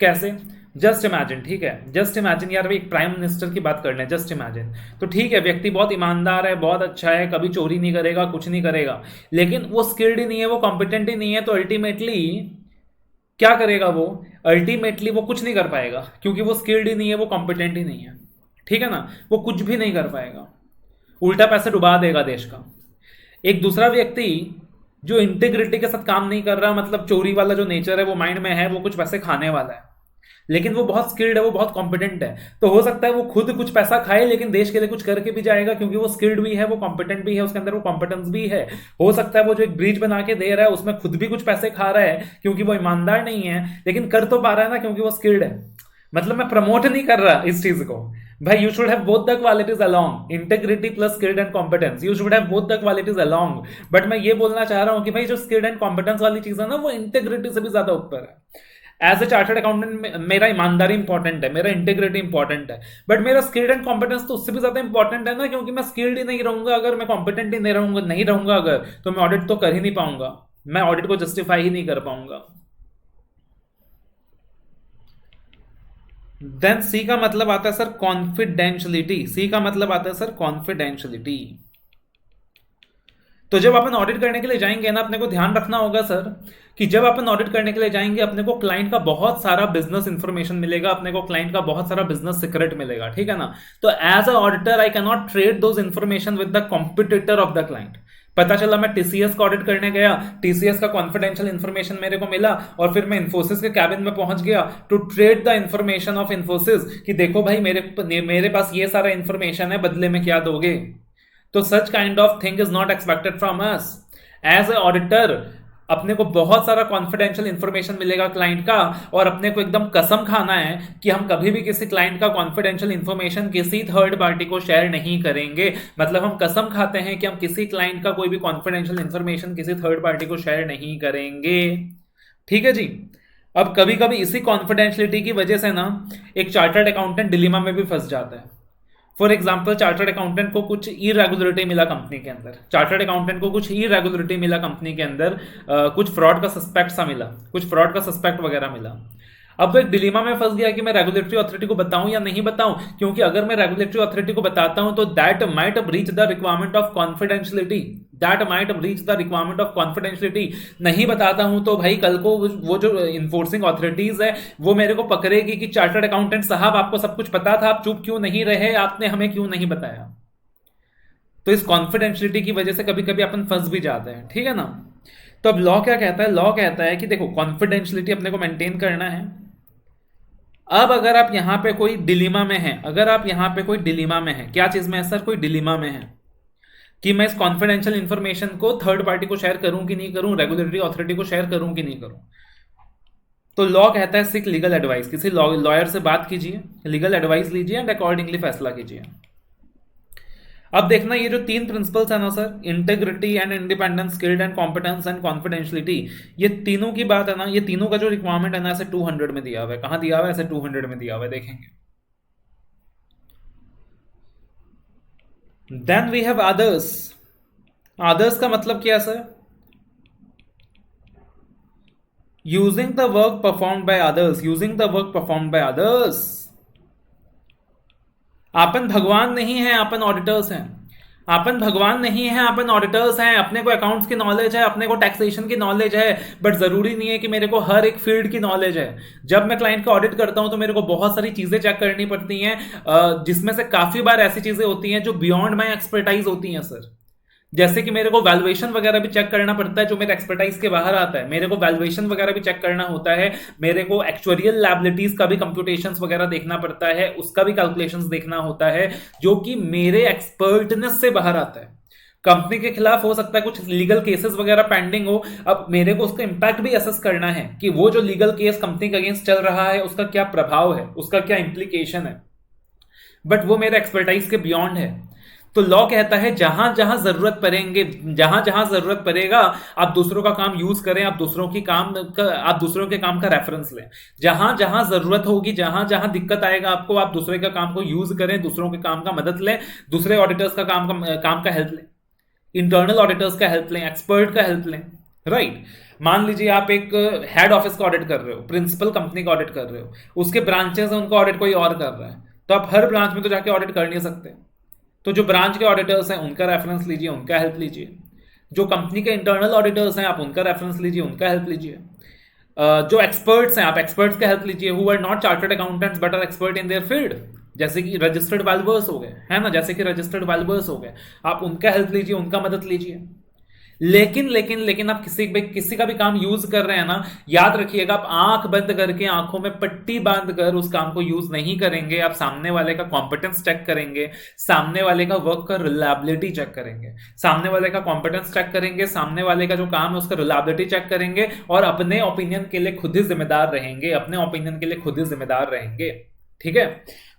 कैसे? जस्ट इमेजिन, ठीक है, जस्ट इमेजिन यार, एक प्राइम मिनिस्टर की बात कर लें, जस्ट इमेजिन। तो ठीक है, व्यक्ति बहुत ईमानदार है, बहुत अच्छा है, कभी चोरी नहीं करेगा, कुछ नहीं करेगा, लेकिन वो स्किल्ड ही नहीं है, वो कॉम्पिटेंट ही नहीं है, तो अल्टीमेटली क्या करेगा वो? अल्टीमेटली वो कुछ नहीं कर पाएगा, क्योंकि वो स्किल्ड ही नहीं है, वो कॉम्पिटेंट ही नहीं है, ठीक है ना। वो कुछ भी नहीं कर पाएगा, उल्टा पैसे डुबा देगा देश का। एक दूसरा व्यक्ति जो इंटीग्रिटी के साथ काम नहीं कर रहा, मतलब चोरी वाला जो नेचर है वो माइंड में है, वो कुछ पैसे खाने वाला है, लेकिन वो बहुत स्किल्ड है, वो बहुत कॉम्पिटेंट है, तो हो सकता है वो खुद कुछ पैसा खाए लेकिन देश के लिए कुछ करके भी जाएगा, क्योंकि वो स्किल्ड भी है, वो कॉम्पिटेंट भी है, उसके अंदर वो कॉम्पिटेंस भी है। हो सकता है वो जो एक ब्रिज बना के दे रहा है उसमें खुद भी कुछ पैसे खा रहा है, क्योंकि वो ईमानदार नहीं है, लेकिन कर तो पा रहा है ना, क्योंकि वो स्किल्ड है। मतलब मैं प्रमोट नहीं कर रहा इस चीज को भाई, you should have both the qualities along, integrity plus skilled and competence, you should have both the qualities along. But मैं ये बोलना चाह रहा हूं कि भाई जो स्किल्ड एंड कॉम्पिटेंस वाली चीज है ना, वो इंटीग्रिटी से भी ज्यादा ऊपर है। एज ए चार्टर्ड अकाउंटेंट मेरा ईमानदारी इंपॉर्टेंट है, मेरा इंटीग्रिटी इंपॉर्टेंट है, बट मेरा स्किल्ड एंड कॉम्पिटेंस तो उससे भी ज्यादा इंपॉर्टेंट है ना, क्योंकि मैं स्किल्ड ही नहीं रहूंगा अगर, मैं कॉम्पिटेंट ही नहीं रहूंगा अगर, तो मैं ऑडिट तो कर ही नहीं पाऊंगा, मैं ऑडिट को जस्टिफाई ही नहीं कर पाऊंगा। देन सी का मतलब आता है सर कॉन्फिडेंशियलिटी, सी का मतलब आता है सर कॉन्फिडेंशियलिटी। तो जब अपन ऑडिट करने के लिए जाएंगे ना, अपने को ध्यान रखना होगा सर कि जब अपन ऑडिट करने के लिए जाएंगे अपने को क्लाइंट का बहुत सारा बिजनेस इंफॉर्मेशन मिलेगा, अपने को क्लाइंट का बहुत सारा बिजनेस सीक्रेट मिलेगा, ठीक है ना। तो as a auditor I can not trade those information with the competitor of the client. पता चला मैं टीसीएस का ऑडिट करने गया, टीसीएस का कॉन्फिडेंशियल इंफॉर्मेशन मेरे को मिला, और फिर मैं इन्फोसिस के कैबिन में पहुंच गया to trade the information of Infosys कि देखो भाई मेरे पास ये सारा इंफॉर्मेशन है, बदले में क्या दोगे। तो such kind of thing is not expected from us. As a auditor अपने को बहुत सारा कॉन्फिडेंशियल इंफॉर्मेशन मिलेगा क्लाइंट का, और अपने को एकदम कसम खाना है कि हम कभी भी किसी क्लाइंट का कॉन्फिडेंशियल इंफॉर्मेशन किसी थर्ड पार्टी को शेयर नहीं करेंगे। मतलब हम कसम खाते हैं कि हम किसी क्लाइंट का कोई भी कॉन्फिडेंशियल इंफॉर्मेशन किसी थर्ड पार्टी को शेयर नहीं करेंगे, ठीक है जी। अब कभी कभी इसी कॉन्फिडेंशियलिटी की वजह से ना एक चार्टर्ड अकाउंटेंट डिलीमा में भी फंस जाता है। फॉर एग्जाम्पल चार्टर्ड अकाउंटेंट को कुछ इरेगुलरिटी मिला कंपनी के अंदर, चार्टर्ड अकाउंटेंट को कुछ इरेगुलरिटी मिला कंपनी के अंदर, कुछ फ्रॉड का सस्पेक्ट सा मिला, कुछ फ्रॉड का सस्पेक्ट वगैरह मिला। अब वो एक डिलीमा में फंस गया कि मैं रेगुलेटरी अथॉरिटी को बताऊं या नहीं बताऊं, क्योंकि अगर मैं रेगुलेटरी अथॉरिटी को बताता हूं तो that might breach the requirement of confidentiality, that might breach the requirement of confidentiality. नहीं बताता हूं तो भाई कल को वो जो इन्फोर्सिंग अथॉरिटीज है वो मेरे को पकड़ेगी कि चार्टर्ड अकाउंटेंट साहब आपको सब कुछ पता था, आप चुप क्यों नहीं रहे, आपने हमें क्यों नहीं बताया। तो इस कॉन्फिडेंशियलिटी की वजह से कभी कभी अपन फंस भी जाते हैं, ठीक है ना। तो अब लॉ क्या कहता है, लॉ कहता है कि देखो कॉन्फिडेंशियलिटी अपने को मेंटेन करना है। अब अगर आप यहां पे कोई डिलीमा में हैं, अगर आप यहां पे कोई डिलीमा में हैं, क्या चीज में है सर, कोई डिलीमा में है कि मैं इस कॉन्फिडेंशियल इंफॉर्मेशन को थर्ड पार्टी को शेयर करूं कि नहीं करूं, रेगुलेटरी अथॉरिटी को शेयर करूं कि नहीं करूं, तो लॉ कहता है सीक लीगल एडवाइस, किसी लॉयर से बात कीजिए, लीगल एडवाइस लीजिए एंड अकॉर्डिंगली फैसला कीजिए। अब देखना ये जो तीन प्रिंसिपल्स है ना sir, integrity and independence, skilled and competence and confidentiality, ये तीनों की बात है ना, ये तीनों का जो रिक्वायरमेंट है ना ऐसे 200 में दिया हुआ है। कहां दिया हुआ है, ऐसे 200 में दिया हुआ है, देखेंगे। Then we have others. Others का मतलब क्या है sir, using the work performed by others, using the work performed by others. अपन भगवान नहीं है, अपन ऑडिटर्स हैं। अपन भगवान नहीं है, अपन ऑडिटर्स हैं। अपने को अकाउंट्स की नॉलेज है, अपने को टैक्सेशन की नॉलेज है, बट जरूरी नहीं है कि मेरे को हर एक फील्ड की नॉलेज है। जब मैं क्लाइंट का ऑडिट करता हूं तो मेरे को बहुत सारी चीजें चेक करनी पड़ती हैं, जिसमें से काफी बार ऐसी चीजें होती हैं जो बियॉन्ड माई एक्सपर्टाइज होती हैं सर। जैसे कि मेरे को वैल्यूएशन वगैरह भी चेक करना पड़ता है जो मेरे एक्सपर्टाइज के बाहर आता है, मेरे को वैल्यूएशन वगैरह भी चेक करना होता है, मेरे को एक्चुअरियल लायबिलिटीज का भी कंप्यूटेशंस वगैरह देखना पड़ता है, उसका भी कैलकुलेशंस देखना होता है जो कि मेरे एक्सपर्टनेस से बाहर आता है। कंपनी के खिलाफ हो सकता है कुछ लीगल केसेस वगैरह पेंडिंग हो, अब मेरे को उसका इंपैक्ट भी असेस करना है कि वो जो लीगल केस कंपनी के अगेंस्ट चल रहा है उसका क्या प्रभाव है, उसका क्या इंप्लीकेशन है, बट वो मेरे एक्सपर्टाइज के बियॉन्ड है। तो लॉ कहता है जहां जहां जरूरत पड़ेंगे, जहां जहां जरूरत पड़ेगा आप दूसरों का काम यूज करें, आप दूसरों के काम का रेफरेंस लें। जहां जहां जरूरत होगी, जहां जहां दिक्कत आएगा आपको, आप दूसरे का काम को यूज करें, दूसरों के काम का मदद लें, दूसरे ऑडिटर्स का काम का हेल्प लें, इंटरनल ऑडिटर्स का हेल्प लें, एक्सपर्ट का हेल्प लें, राइट। मान लीजिए आप एक हेड ऑफिस का ऑडिट कर रहे हो, प्रिंसिपल कंपनी का ऑडिट कर रहे हो, उसके ब्रांचेस है उनका ऑडिट कोई और कर रहा है, तो आप हर ब्रांच में तो जाके ऑडिट कर नहीं सकते। तो जो ब्रांच के ऑडिटर्स हैं उनका रेफरेंस लीजिए, उनका हेल्प लीजिए। जो कंपनी के इंटरनल ऑडिटर्स हैं आप उनका रेफरेंस लीजिए, उनका हेल्प लीजिए। जो एक्सपर्ट्स हैं आप एक्सपर्ट्स का हेल्प लीजिए, who are not chartered accountants but are expert in their field, जैसे कि रजिस्टर्ड वैल्यूअर्स हो गए, है ना, जैसे कि रजिस्टर्ड वैल्यूअर्स हो गए, आप उनका हेल्प लीजिए, उनका मदद लीजिए। लेकिन लेकिन लेकिन आप किसी का भी काम यूज कर रहे हैं ना, याद रखिएगा आप आंख बंद करके, आंखों में पट्टी बांध कर उस काम को यूज नहीं करेंगे। आप सामने वाले का कॉम्पिटेंस चेक करेंगे, सामने वाले का वर्क का रिलायबिलिटी चेक करेंगे, सामने वाले का कॉम्पिटेंस चेक करेंगे, सामने वाले का जो काम है उसका रिलायबिलिटी चेक करेंगे, और अपने ओपिनियन के लिए खुद ही जिम्मेदार रहेंगे, अपने ओपिनियन के लिए खुद ही जिम्मेदार रहेंगे, ठीक है।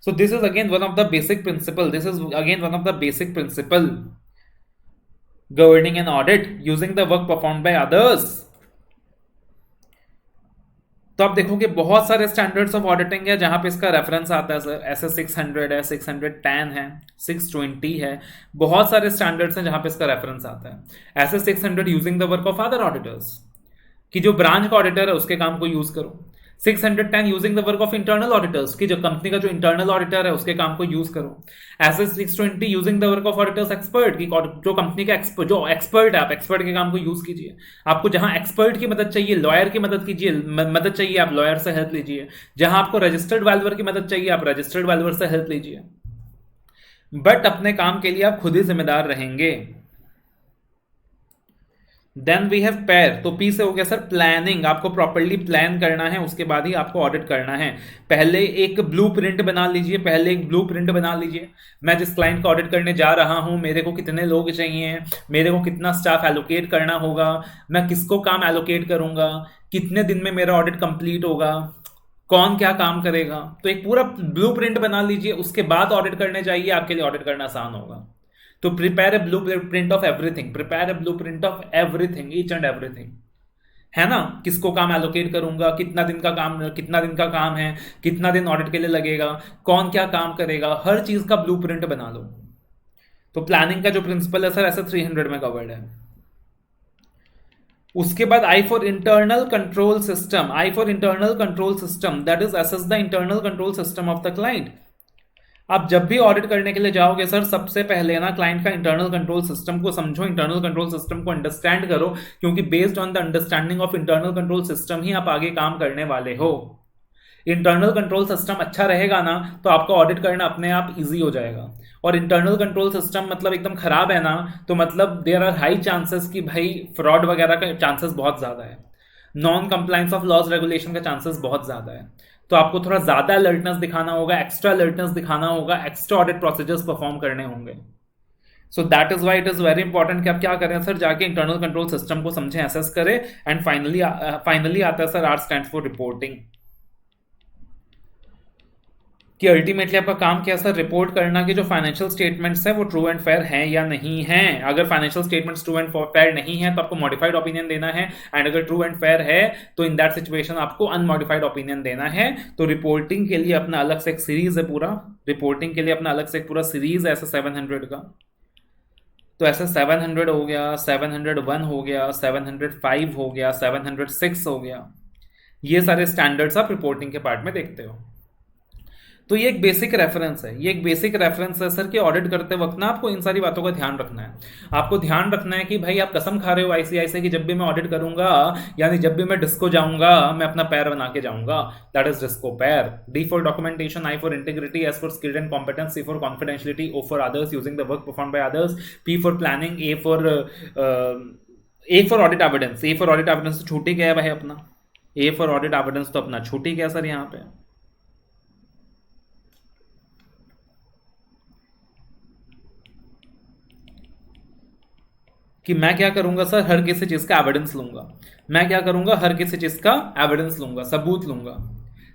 So this is again one of the basic principle, this is again one of the basic principle governing an audit using the work performed by others. तो आप देखोगे बहुत सारे स्टैंडर्ड्स ऑफ ऑडिटिंग है जहां पे इसका रेफरेंस आता है सर, ऐसे 600 है, 610 है, 620 है, बहुत सारे स्टैंडर्ड्स हैं जहां पे इसका रेफरेंस आता है। ऐसे 600 using the work of other auditors, कि जो ब्रांच का ऑडिटर है उसके काम को यूज करो। 610 using the work of internal auditors, की जो कंपनी का जो इंटरनल ऑडिटर है उसके काम को यूज करो। ऐसे 620 using the work of auditors expert, की जो कंपनी का जो एक्सपर्ट है, आप एक्सपर्ट के काम को यूज कीजिए। आपको जहां एक्सपर्ट की मदद चाहिए, लॉयर की मदद कीजिए, मदद चाहिए, आप लॉयर से हेल्प लीजिए। जहां आपको रजिस्टर्ड वैल्यूअर की मदद चाहिए, आप रजिस्टर्ड वैल्यूअर से हेल्प लीजिए। बट अपने काम के लिए आप खुद ही जिम्मेदार रहेंगे। देन वी हैव पैर, तो पी से हो गया सर प्लानिंग, आपको प्रॉपरली प्लान करना है, उसके बाद ही आपको ऑडिट करना है। पहले एक ब्लूप्रिंट बना लीजिए, पहले एक ब्लूप्रिंट बना लीजिए। मैं जिस क्लाइंट को ऑडिट करने जा रहा हूं, मेरे को कितने लोग चाहिए, मेरे को कितना स्टाफ एलोकेट करना होगा, मैं किसको काम एलोकेट करूंगा, कितने दिन में मेरा ऑडिट कंप्लीट होगा, कौन क्या काम करेगा। तो एक पूरा ब्लूप्रिंट बना लीजिए, उसके बाद ऑडिट करने जाइए, आपके लिए ऑडिट करना आसान होगा। तो prepare a blue print of everything, prepare a blue print of everything, each and everything, है ना। किसको काम एलोकेट करूंगा, कितना दिन का काम है, कितना दिन ऑडिट के लिए लगेगा, कौन क्या काम करेगा, हर चीज का ब्लू प्रिंट बना लो। तो प्लानिंग का जो प्रिंसिपल है सर ऐसे 300 में कवर्ड है। उसके बाद I for internal control system, I for internal control system, that is assess the internal control system of the client. आप जब भी ऑडिट करने के लिए जाओगे सर, सबसे पहले ना क्लाइंट का इंटरनल कंट्रोल सिस्टम को समझो, इंटरनल कंट्रोल सिस्टम को अंडरस्टैंड करो, क्योंकि based on the understanding of internal control system ही आप आगे काम करने वाले हो। इंटरनल कंट्रोल सिस्टम अच्छा रहेगा ना, तो आपका ऑडिट करना अपने आप इजी हो जाएगा। और इंटरनल कंट्रोल सिस्टम मतलब एकदम खराब है ना, तो मतलब देयर आर हाई चांसेस कि भाई फ्रॉड वगैरह का चांसेस बहुत ज्यादा है, non compliance of laws regulation का चांसेस बहुत ज्यादा है। तो आपको थोड़ा ज्यादा अलर्टनेस दिखाना होगा, एक्स्ट्रा अलर्टनेस दिखाना होगा, एक्स्ट्रा ऑडिट प्रोसीजर्स परफॉर्म करने होंगे। सो that is why it is very important कि आप क्या करें सर, जाके इंटरनल कंट्रोल सिस्टम को समझें, एसेस करें। एंड फाइनली आता है sir R stand for reporting, कि अल्टीमेटली आपका काम क्या है सर, रिपोर्ट करना कि जो फाइनेंशियल स्टेटमेंट्स है वो ट्रू एंड फेयर हैं या नहीं हैं। अगर financial statements true and fair नहीं है तो आपको मॉडिफाइड ओपिनियन देना है, एंड अगर ट्रू एंड फेयर है तो इन दैट सिचुएशन आपको अनमॉडिफाइड ओपिनियन देना है। तो रिपोर्टिंग के लिए अपना अलग से एक सीरीज है पूरा, रिपोर्टिंग के लिए अपना अलग से एक पूरा सीरीज है ऐसा 700 का। तो ऐसे 700 हो गया, 701 हो गया, 705 हो गया, 706 हो गया, ये सारे स्टैंडर्ड्स आप रिपोर्टिंग के पार्ट में देखते हो। तो ये एक बेसिक रेफरेंस है, ये एक बेसिक रेफरेंस है सर, कि ऑडिट करते वक्त ना आपको इन सारी बातों का ध्यान रखना है। आपको ध्यान रखना है कि भाई आप कसम खा रहे हो आईसीआई से कि जब भी मैं ऑडिट करूंगा, यानी जब भी मैं डिस्को जाऊंगा, मैं अपना पैर बना के जाऊंगा। That is disco pair. D for documentation, I for integrity, S for skilled and competence, C for confidentiality, O for others using the work perform by others, P for planning, A for audit evidence. A for audit evidence तो छूट ही गया है भाई अपना, ए for audit evidence तो अपना छूट ही गया सर यहाँ पे। कि मैं क्या करूंगा सर, हर किसी चीज का एविडेंस लूंगा। मैं क्या करूंगा, हर किसी चीज का एविडेंस लूंगा, सबूत लूंगा।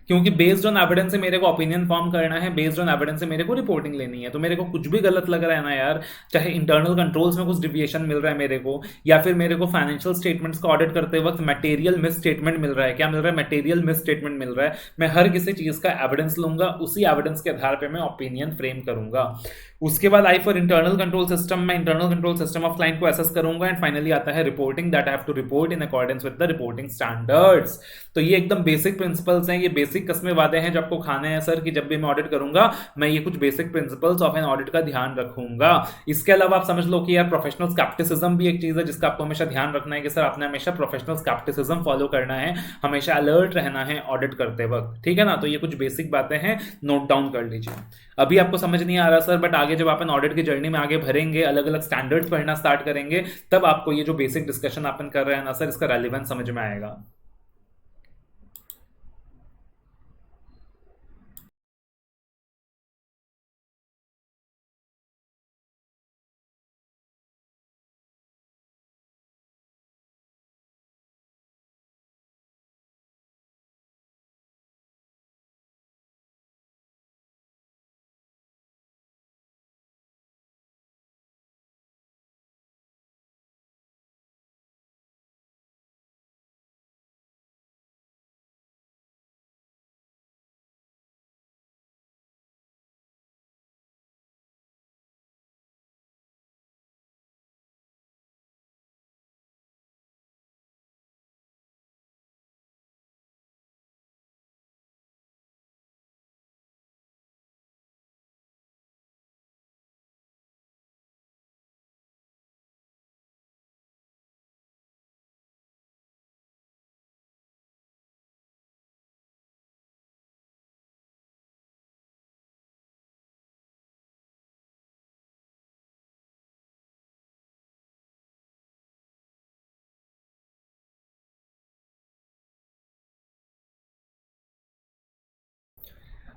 क्योंकि बेस्ड ऑन एविडेंस से मेरे को ओपिनियन फॉर्म करना है, बेस्ड ऑन एविडेंस से मेरे को रिपोर्टिंग लेनी है। तो मेरे को कुछ भी गलत लग रहा है ना यार, चाहे इंटरनल कंट्रोल्स में कुछ डिविएशन मिल रहा है मेरे को, या फिर मेरे को फाइनेंशियल स्टेटमेंट्स का ऑडिट करते वक्त मटेरियल मिस स्टेटमेंट मिल रहा है, क्या मिल रहा है, मटेरियल मिस स्टेटमेंट मिल रहा है, मैं हर किसी चीज का एविडेंस लूंगा, उसी एविडेंस के आधार पर मैं ओपिनियन फ्रेम करूंगा। उसके बाद I for internal control system, मैं internal control system of client को एसेस करूंगा। एंड फाइनली आता है reporting, that I have to report in accordance with the reporting standards. तो ये एकदम बेसिक प्रिंसिपल्स हैं, ये बेसिक कस्में वादे हैं जो आपको खाने हैं सर, कि जब भी मैं ऑडिट करूंगा मैं ये कुछ basic principles of an audit का ध्यान रखूंगा। इसके अलावा आप समझ लो कि यार प्रोफेशनल स्केप्टिसिज्म भी एक चीज है जिसका आपको हमेशा ध्यान रखना है, कि सर आपने हमेशा प्रोफेशनल स्केप्टिसिज्म फॉलो करना है, हमेशा अलर्ट रहना है ऑडिट करते वक्त, ठीक है ना। तो ये कुछ बेसिक बातें हैं, नोट डाउन कर लीजिए। अभी आपको समझ नहीं आ रहा सर, बट आगे जब अपन ऑडिट की जर्नी में आगे भरेंगे, अलग अलग स्टैंडर्ड्स पढ़ना स्टार्ट करेंगे, तब आपको ये जो बेसिक डिस्कशन अपन कर रहे हैं ना सर, इसका रेलिवेंस समझ में आएगा।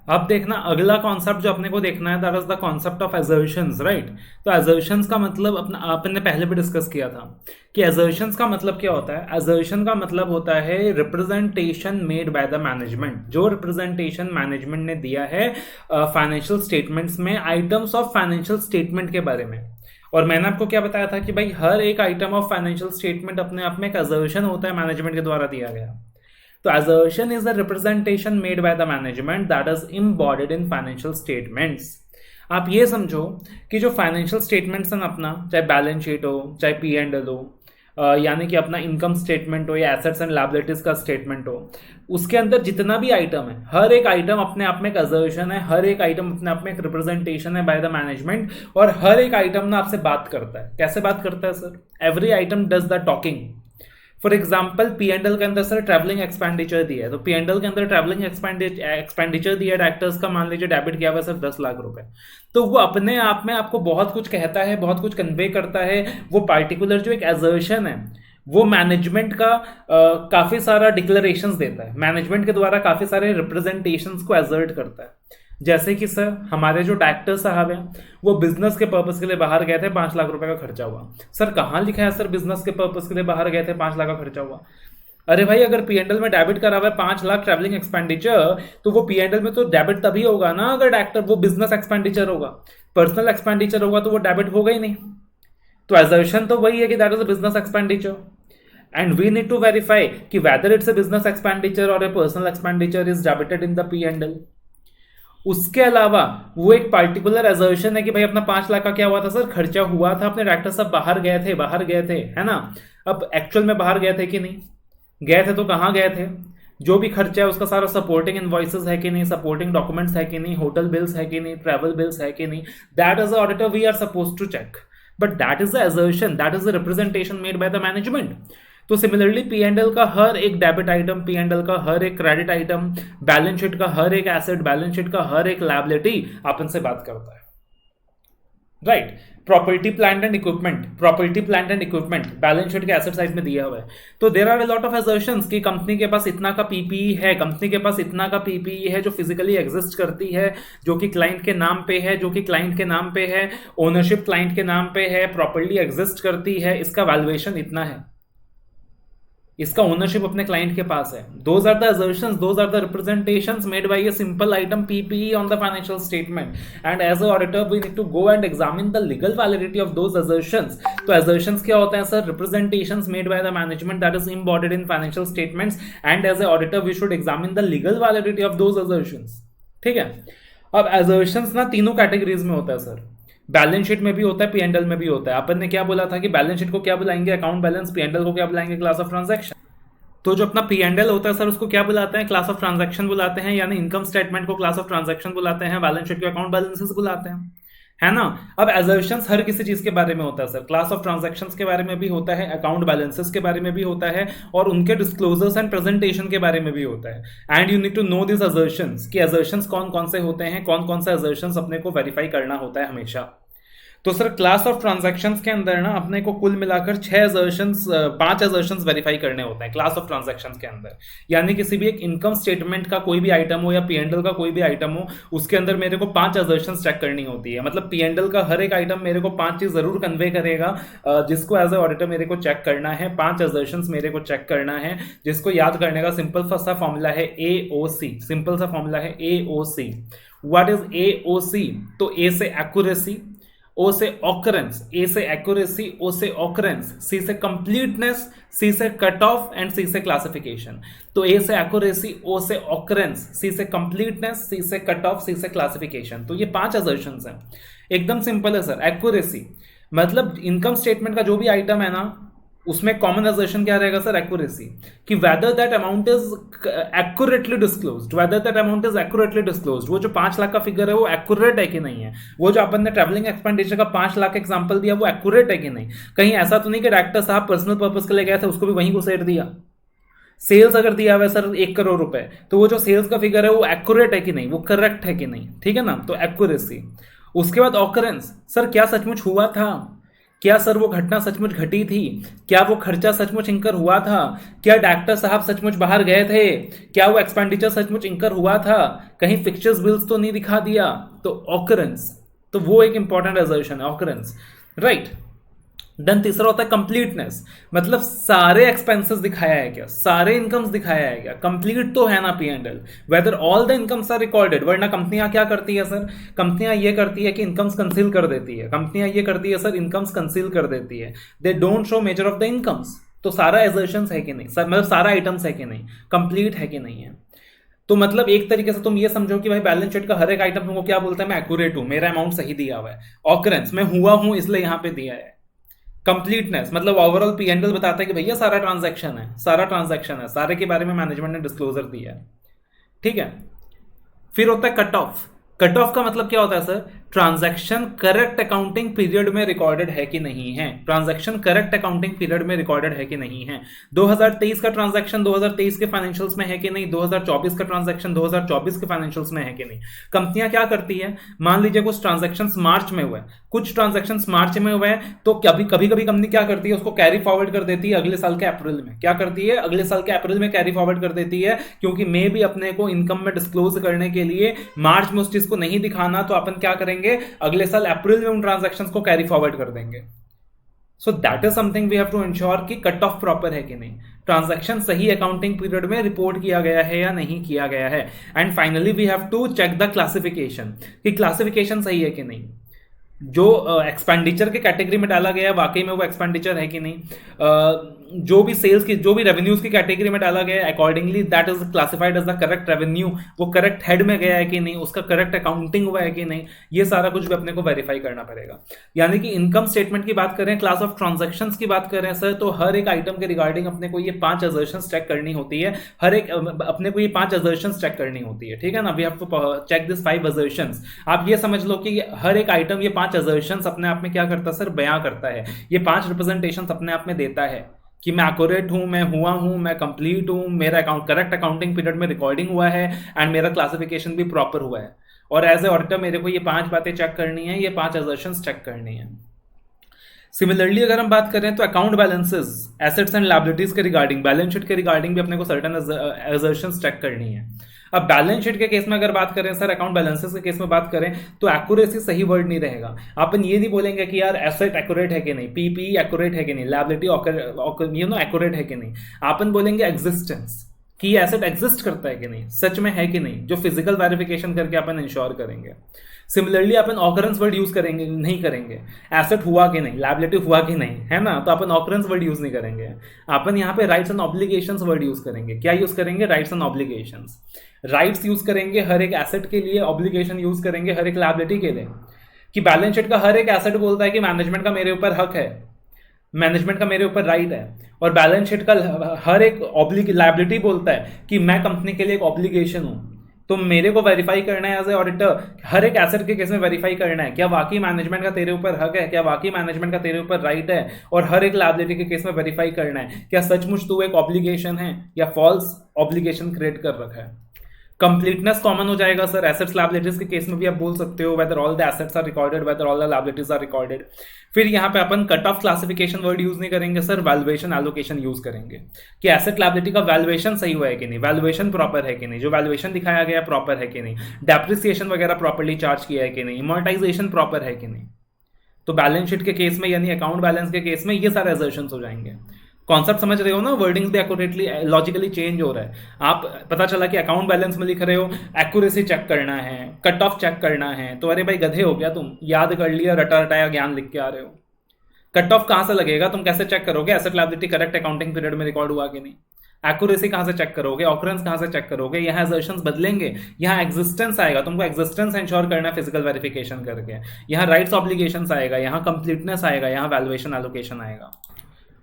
अब देखना अगला कॉन्सेप्ट जो अपने को देखना है, that is the concept of assertions, right. तो असर्शंस का मतलब अपना आपने पहले भी डिस्कस किया था कि असर्शंस का मतलब क्या होता है। असर्शन का मतलब होता है representation made by the management, जो रिप्रेजेंटेशन मैनेजमेंट ने दिया है फाइनेंशियल स्टेटमेंट्स में, आइटम्स ऑफ फाइनेंशियल स्टेटमेंट के बारे में। और मैंने आपको क्या बताया था कि भाई हर एक आइटम ऑफ फाइनेंशियल स्टेटमेंट अपने आप में एक असर्शन होता है मैनेजमेंट के द्वारा दिया गया। तो assertion is a representation made by the management that is embodied in financial statements। आप ये समझो कि जो फाइनेंशियल स्टेटमेंट्स हैं अपना, चाहे बैलेंस शीट हो, चाहे पी एंड एल हो, यानी कि अपना इनकम स्टेटमेंट हो या एसेट्स एंड लायबिलिटीज का स्टेटमेंट हो, उसके अंदर जितना भी आइटम है, हर एक आइटम अपने आप में एक असर्शन है, हर एक आइटम अपने आप में एक रिप्रेजेंटेशन है बाय द मैनेजमेंट। और हर एक आइटम ना आपसे बात करता है। कैसे बात करता है sir? Every item does the talking. For example P and L के अंदर सर ट्रैवलिंग एक्सपेंडिचर दिया है, तो पी एंड एल के अंदर ट्रैवलिंग एक्सपेंडिचर दिया है डायरेक्टर्स का, मान लीजिए डेबिट किया हुआ है सर 10 लाख रुपए। तो वो अपने आप में आपको बहुत कुछ कहता है, बहुत कुछ कन्वे करता है। वो पार्टिकुलर जो एक एजर्शन है वो मैनेजमेंट का काफी सारा डिक्लेरेशंस देता है, मैनेजमेंट के द्वारा काफी सारे रिप्रेजेंटेशंस को एजर्ट करता है। जैसे कि सर हमारे जो डायरेक्टर साहब हैं वो बिजनेस के पर्पस के लिए बाहर गए थे, 5 लाख रुपए का खर्चा हुआ। सर कहाँ लिखा है सर बिजनेस के पर्पस के लिए बाहर गए थे 5 लाख का खर्चा हुआ? अरे भाई अगर पीएनएल में डेबिट करा हुआ है 5 लाख ट्रैवलिंग एक्सपेंडिचर, तो वो पीएनएल में तो डेबिट तभी होगा ना अगर डायरेक्टर वो बिजनेस एक्सपेंडिचर होगा। पर्सनल एक्सपेंडिचर होगा तो वो डेबिट होगा ही नहीं। तो एजर्शन तो वही है कि that is a business expenditure and we need to verify कि whether it's a business expenditure और a personal expenditure is debited in the PNL. उसके अलावा वो एक पार्टिकुलर एजर्शन है कि भाई अपना 5 लाख का क्या हुआ था सर, खर्चा हुआ था, अपने डायरेक्टर साहब बाहर गए थे, है ना। अब एक्चुअल में बाहर गए थे कि नहीं गए थे, तो कहाँ गए थे? जो भी खर्चा है उसका सारा सपोर्टिंग इनवॉइसेस है कि नहीं, सपोर्टिंग डॉक्यूमेंट्स है कि नहीं, होटल बिल्स है कि नहीं, ट्रैवल बिल्स है कि नहीं, that is auditor we are suppose to check. But that is the assertion, that is the representation made by the management. तो सिमिलरली पी एंड एल का हर एक debit item, P and L का हर एक क्रेडिट आइटम, बैलेंस शीट का हर एक एसेट, बैलेंस शीट का हर एक लायबिलिटी अपन से बात करता है, right. Property plant and equipment balance sheet के एसेट साइड में दिया हुआ है। तो there are a lot of assertions कि कंपनी के पास इतना का पीपीई है, कंपनी के पास इतना का पीपीई है जो फिजिकली एग्जिस्ट करती है, जो कि क्लाइंट के नाम पे है, ओनरशिप क्लाइंट के नाम पे है, प्रॉपर्ली एग्जिस्ट करती है, इसका वैल्यूएशन इतना है, इसका ओनरशिप अपने क्लाइंट के पास है। Those are the assertions, those are the representations made by a simple item PPE on the financial statement, and as a auditor we need to go and examine the legal validity of those assertions। तो assertions क्या होते हैं sir? representations made by the management that is embodied in financial statements, and as a auditor we should examine the legal validity of those assertions। ठीक है। अब assertions ना तीनों categories में होता है सर, बैलेंस शीट में भी होता है, पीएनएल में भी होता है। अपन ने क्या बोला था कि बैलेंस शीट को क्या बुलाएंगे? Account balance. पीएनएल को क्या बुलाएंगे? Class of transaction. तो जो अपना पीएनएल होता है सर उसको क्या बुलाते हैं? क्लास ऑफ ट्रांजैक्शन बुलाते हैं, यानी इनकम स्टेटमेंट को क्लास ऑफ ट्रांजैक्शन बुलाते हैं, बैलेंस शीट को अकाउंट बैलेंसेस बुलाते हैं, है ना। अब एजर्शंस हर किसी चीज के बारे में होता है सर, क्लास ऑफ ट्रांजैक्शंस के बारे में भी होता है, अकाउंट बैलेंसेस के बारे में भी होता है, और उनके डिस्क्लोजर्स एंड प्रेजेंटेशन के बारे में भी होता है। And you need to know this assertions कि एजर्शंस कौन कौन से होते हैं, कौन कौन से एजर्शंस अपने को वेरीफाई करना होता है हमेशा। तो सर क्लास ऑफ ट्रांजैक्शंस के अंदर ना अपने को कुल मिलाकर 5 एजर्शंस वेरीफाई करने होते हैं क्लास ऑफ ट्रांजैक्शंस के अंदर। यानी किसी भी एक इनकम स्टेटमेंट का कोई भी आइटम हो या पीएनएल का कोई भी आइटम हो, उसके अंदर मेरे को 5 एजर्शंस चेक करनी होती है। मतलब पीएनएल का हर एक आइटम मेरे को 5 चीज जरूर कन्वे करेगा, जिसको एज ए ऑडिटर मेरे को चेक करना है। 5 एजर्शंस मेरे को चेक करना है, जिसको याद करने का सिंपल सा फॉर्मूला है AOC। सिंपल सा फॉर्मूला है AOC। What is AOC? तो A से एक्यूरेसी, O से ऑकरेंस, A से एक्यूरेसी, O से ऑकरेंस, C से कंप्लीटनेस, C से कट ऑफ एंड C से क्लासिफिकेशन। तो A से एक्यूरेसी, O से ऑकरेंस, C से कंप्लीटनेस, C से कट ऑफ, C से क्लासिफिकेशन। तो ये 5 असर्शंस हैं। एकदम सिंपल है सर। एक्यूरेसी मतलब इनकम स्टेटमेंट का जो भी आइटम है ना, उसमें कॉमन असर्शन क्या रहेगा सर? एक्यूरेसी, कि whether that amount is accurately disclosed, वो जो 5 लाख का फिगर है वो एक्यूरेट है कि नहीं है, वो जो अपन ने ट्रैवलिंग एक्सपेंडिचर का 5 लाख एग्जांपल दिया वो एक्यूरेट है कि नहीं। कहीं ऐसा तो नहीं कि डायरेक्टर साहब पर्सनल पर्पस के लिए गए थे उसको भी वहीं घुसेड़ दिया। सेल्स अगर दिया हुआ है सर 1 करोड़ रुपए, तो वो जो सेल्स का फिगर है वो एक्यूरेट है कि नहीं, वो करेक्ट है कि नहीं, ठीक है ना। तो एक्यूरेसी। उसके बाद ऑकरेंस, सर क्या सचमुच हुआ था, क्या सर वो घटना सचमुच घटी थी? क्या वो खर्चा सचमुच इंकर हुआ था? क्या डॉक्टर साहब सचमुच बाहर गए थे? क्या वो एक्सपेंडिचर सचमुच इंकर हुआ था? कहीं फिक्चर्स बिल्स तो नहीं दिखा दिया? तो ऑकरेंस, तो वो एक इंपॉर्टेंट असर्शन है, ऑकरेंस, राइट। देन तीसरा होता है कंप्लीटनेस, मतलब सारे एक्सपेंसेस दिखाया है क्या, सारे इनकम्स दिखाया है क्या, कंप्लीट तो है ना P and L, whether all the incomes are recorded. वरना कंपनियां क्या करती है सर, कंपनियां ये करती है कि इनकम्स कंसील कर देती है, कंपनियां ये करती है सर, इनकम्स कंसील कर देती है, they don't show measure of the incomes. तो सारा एजर्शंस है कि नहीं, मतलब सारा आइटम्स है कि नहीं, कंप्लीट है कि नहीं है। तो मतलब एक तरीके से तुम ये समझो कि भाई बैलेंस शीट का हर एक आइटम तुमको क्या बोलता है, मैं एक्यूरेट हूं, मेरा अमाउंट सही दिया हुआ है। ऑकरेंस, मैं हुआ हूं इसलिए यहां पे दिया है। कंप्लीटनेस मतलब ओवरऑल पी एंड एल बताता है कि भैया सारा ट्रांजैक्शन है, सारा ट्रांजैक्शन है, सारे के बारे में मैनेजमेंट ने डिस्क्लोजर दिया है, ठीक है। फिर होता है कट ऑफ। कट ऑफ का मतलब क्या होता है sir, transaction correct accounting period में रिकॉर्डेड है कि नहीं है, ट्रांजैक्शन करेक्ट अकाउंटिंग पीरियड में रिकॉर्डेड है कि नहीं है। 2023 का ट्रांजैक्शन 2023 के फाइनेंशियल्स में है कि नहीं, 2024 का ट्रांजैक्शन 2024 के फाइनेंशियल्स में है कि नहीं। कंपनियां क्या करती है, मान लीजिए कुछ ट्रांजैक्शन मार्च में हुए, कुछ ट्रांजैक्शन मार्च में हुए, तो कभी कभी कंपनी क्या करती है, उसको कैरी फॉरवर्ड कर देती है अगले साल के अप्रैल में। क्या करती है, अगले साल के अप्रैल में कैरी फॉरवर्ड कर देती है, क्योंकि मे भी अपने को इनकम में डिस्क्लोज करने के लिए मार्च में उस चीज को नहीं दिखाना, तो अपन क्या करेंगे, अगले साल अप्रैल में उन ट्रांजैक्शंस को कैरी फॉरवर्ड कर देंगे। So that is something we have to ensure कि कट ऑफ प्रॉपर है कि नहीं, ट्रांजैक्शन सही अकाउंटिंग पीरियड में रिपोर्ट किया गया है या नहीं किया गया है। And finally we have to check the classification, कि क्लासिफिकेशन सही है कि नहीं, जो एक्सपेंडिचर के कैटेगरी में डाला गया है वाकई में वो एक्सपेंडिचर है कि नहीं, जो भी सेल्स की, जो भी रेवेन्यूज की कैटेगरी में डाला गया है accordingly that is classified as the correct revenue, वो करेक्ट हेड में गया है कि नहीं, उसका करेक्ट अकाउंटिंग हुआ है कि नहीं, ये सारा कुछ भी अपने को वेरीफाई करना पड़ेगा। यानी कि इनकम स्टेटमेंट की बात करें, क्लास ऑफ ट्रांजेक्शंस की बात करें सर, तो हर एक आइटम के रिगार्डिंग अपने को ये 5 असर्शंस चेक करनी होती है, हर एक अपने को ये 5 असर्शंस चेक करनी होती है, ठीक है ना। We have to check this 5 assertions. आप ये समझ लो कि हर एक आइटम ये 5 असर्शंस अपने आप में क्या करता है सर, बयां करता है, ये 5 रिप्रेजेंटेशंस अपने आप में देता है कि मैं एक्यूरेट हूं, मैं हुआ हूं, मैं कंप्लीट हूं, मेरा अकाउंट करेक्ट अकाउंटिंग पीरियड में रिकॉर्डिंग हुआ है, एंड मेरा क्लासिफिकेशन भी प्रॉपर हुआ है। और एज ए ऑडिटर मेरे को ये 5 बातें चेक करनी है, ये 5 असर्शंस चेक करनी है। सिमिलरली अगर हम बात करें तो account balances, assets and liabilities के रिगार्डिंग, बैलेंस शीट के रिगार्डिंग भी अपने को सर्टेन असर्शंस चेक करनी है। अब बैलेंस शीट के केस में अगर बात करें सर, अकाउंट बैलेंसेस के केस में बात करें, तो एक्यूरेसी सही वर्ड नहीं रहेगा। अपन ये नहीं बोलेंगे कि यार एसेट एक्यूरेट है कि नहीं, पीपी एक्यूरेट है कि नहीं, लायबिलिटी एक्यूरेट है कि नहीं, अपन बोलेंगे एग्जिस्टेंस, कि एसेट एग्जिस्ट करता है कि नहीं, सच में है कि नहीं, जो फिजिकल वेरिफिकेशन करके अपन इंश्योर करेंगे। सिमिलरली अपन ऑकरेंस वर्ड यूज करेंगे नहीं करेंगे, एसेट हुआ कि नहीं, लायबिलिटी हुआ कि नहीं, है ना, तो अपन ऑकरेंस वर्ड यूज नहीं करेंगे, अपन यहाँ पे rights and obligations word use करेंगे। क्या यूज करेंगे, rights and obligations. Rights use करेंगे हर एक एसेट के लिए, ऑब्लिगेशन यूज करेंगे हर एक लायबिलिटी के लिए, कि बैलेंस शीट का हर एक एसेट बोलता है कि मैनेजमेंट का मेरे ऊपर हक है, मैनेजमेंट का मेरे ऊपर राइट है, और बैलेंस शीट का हर एक लायबिलिटी बोलता है कि मैं कंपनी के लिए एक ऑब्लिगेशन हूं। तो मेरे को वेरीफाई करना है एज ए ऑडिटर, हर एक एसेट के केस में वेरीफाई करना है क्या वाकई मैनेजमेंट का तेरे ऊपर हक है, क्या वाकई मैनेजमेंट का तेरे ऊपर राइट है, और हर एक लायबिलिटी के केस में वेरीफाई करना है क्या सचमुच तू एक ऑब्लिगेशन है या फॉल्स ऑब्लिगेशन क्रिएट कर रखा है। कंप्लीटनेस कॉमन हो जाएगा सर, एसेट्स लायबिलिटीज के केस में भी आप बोल सकते हो whether all the assets are recorded, whether all the liabilities are recorded. फिर यहाँ पे अपन cut off classification word use नहीं करेंगे सर, वैल्यूएशन एलोकेशन यूज करेंगे, कि एसेट लायबिलिटी का वैल्यूएशन सही हुआ है कि नहीं, वैल्यूएशन प्रॉपर है कि नहीं, जो वैल्यूएशन दिखाया गया प्रॉपर है कि नहीं, डेप्रिसिएशन वगैरह प्रॉपर्ली चार्ज किया है कि नहीं, अमोर्टाइजेशन प्रॉपर है कि नहीं। तो बैलेंस शीट के केस में यानी अकाउंट बैलेंस के केस में ये सारे असर्शंस हो जाएंगे। कॉन्सेप्ट समझ रहे हो ना, वर्डिंग्स भी एक्यूरेटली लॉजिकली चेंज हो रहा है। आप पता चला कि अकाउंट बैलेंस में लिख रहे हो, एक्यूरेसी चेक करना है, कट ऑफ चेक करना है, तो अरे भाई गधे हो गया तुम, याद कर लिया, रटा रटाया ज्ञान लिख के आ रहे हो। कट ऑफ कहां से लगेगा, तुम कैसे चेक करोगे asset liability correct accounting period में रिकॉर्ड हुआ कि नहीं, एक्यूरेसी कहां से चेक करोगे, ऑकरेंस कहां से चेक करोगे, यहाँ असर्शंस बदलेंगे, यहाँ एग्जिस्टेंस आएगा, तुमको एग्जिस्टेंस इंश्योर करना है फिजिकल वेरिफिकेशन करके, यहाँ राइट्स ऑब्लिगेशंस आएगा, यहाँ कंप्लीटनेस आएगा, यहाँ वैल्यूएशन एलोकेशन आएगा।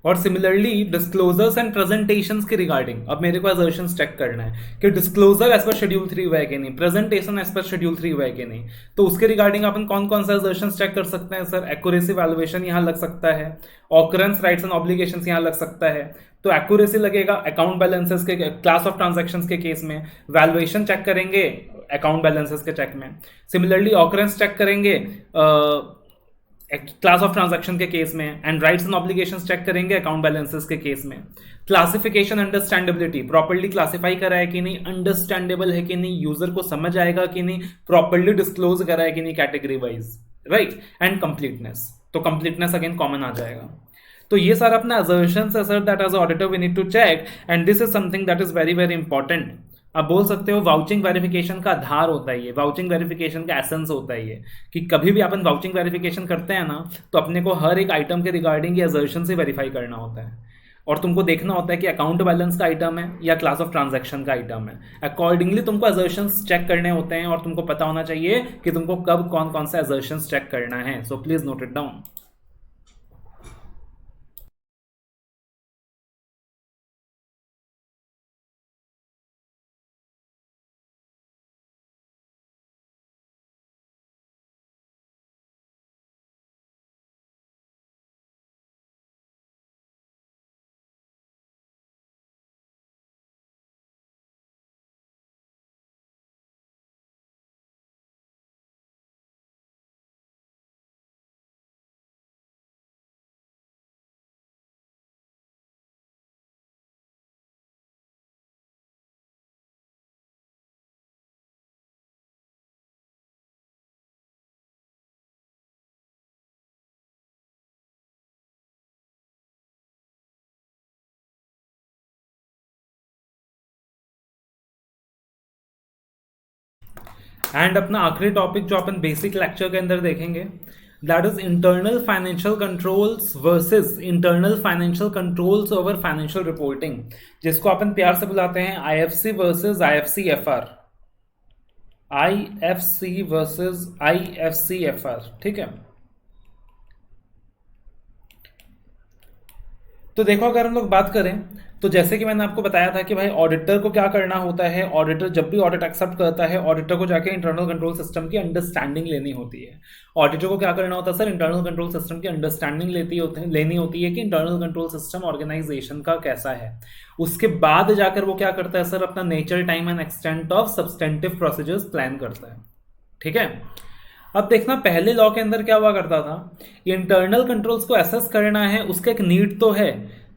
और सिमिलरली डिस्क्लोजर्स एंड प्रेजेंटेशंस के रिगार्डिंग अब मेरे को असर्शंस चेक करना है कि डिस्क्लोजर एज पर शेड्यूल 3 हुआ है कि नहीं, प्रेजेंटेशन एज पर शेड्यूल 3 हुआ है कि नहीं। तो उसके रिगार्डिंग अपन कौन कौन सा असर्शंस चेक कर सकते हैं सर, एक्यूरेसी वैल्यूएशन यहाँ लग सकता है, ऑकरेंस राइट्स एंड ऑब्लिगेशंस यहाँ लग सकता है। तो एक्यूरेसी लगेगा अकाउंट बैलेंसेस के क्लास ऑफ ट्रांजैक्शंस के केस में, वैल्यूएशन चेक करेंगे अकाउंट बैलेंसेस के चेक में, सिमिलरली ऑकरेंस चेक करेंगे क्लास ऑफ ट्रांजैक्शन के केस में, and rights and obligations check करेंगे अकाउंट बैलेंसेस के केस में। क्लासिफिकेशन, अंडरस्टैंडेबिलिटी, प्रॉपर्ली क्लासिफाई करा है कि नहीं, अंडरस्टैंडेबल है कि नहीं, यूजर को समझ आएगा कि नहीं, प्रॉपर्ली डिस्क्लोज करा है कि नहीं category wise, right. And completeness, तो कंप्लीटनेस अगेन कॉमन आ जाएगा। तो ये सारा अपना assertions है सर, that as auditor we need to check, and this is something that is very very important. आप बोल सकते हो वाउचिंग वेरिफिकेशन का आधार होता है ये, वाउचिंग वेरिफिकेशन का एसेंस होता है ये, कि कभी भी अपन वाउचिंग वेरिफिकेशन करते हैं ना, तो अपने को हर एक आइटम के रिगार्डिंग ये assertion से वेरीफाई करना होता है, और तुमको देखना होता है कि अकाउंट बैलेंस का आइटम है या क्लास ऑफ ट्रांजैक्शन का आइटम है। अकॉर्डिंगली तुमको assertions चेक करने होते हैं, और तुमको पता होना चाहिए कि तुमको कब कौन कौन से assertions चेक करना है। So please note it down. And अपना आखिरी टॉपिक जो अपन बेसिक लेक्चर के अंदर देखेंगे, that is internal financial controls versus internal financial controls over financial reporting, जिसको अपन प्यार से बुलाते हैं आईएफसी वर्सेस आईएफसीएफआर, आईएफसी वर्सेस आईएफसीएफआर, ठीक है। तो देखो, अगर हम लोग बात करें तो जैसे कि मैंने आपको बताया था कि भाई ऑडिटर को क्या करना होता है, ऑडिटर जब भी ऑडिट एक्सेप्ट करता है, ऑडिटर को जाके इंटरनल कंट्रोल सिस्टम की अंडरस्टैंडिंग लेनी होती है। ऑडिटर को क्या करना होता है सर, इंटरनल कंट्रोल सिस्टम की अंडरस्टैंडिंग लेनी होती है कि इंटरनल कंट्रोल सिस्टम ऑर्गेनाइजेशन का कैसा है। उसके बाद जाकर वो क्या करता है सर, अपना nature, time and extent of substantive procedures plan करता है, ठीक है। अब देखना, पहले लॉ के अंदर क्या हुआ करता था, इंटरनल कंट्रोल्स को एसेस करना है, उसका एक नीड तो है,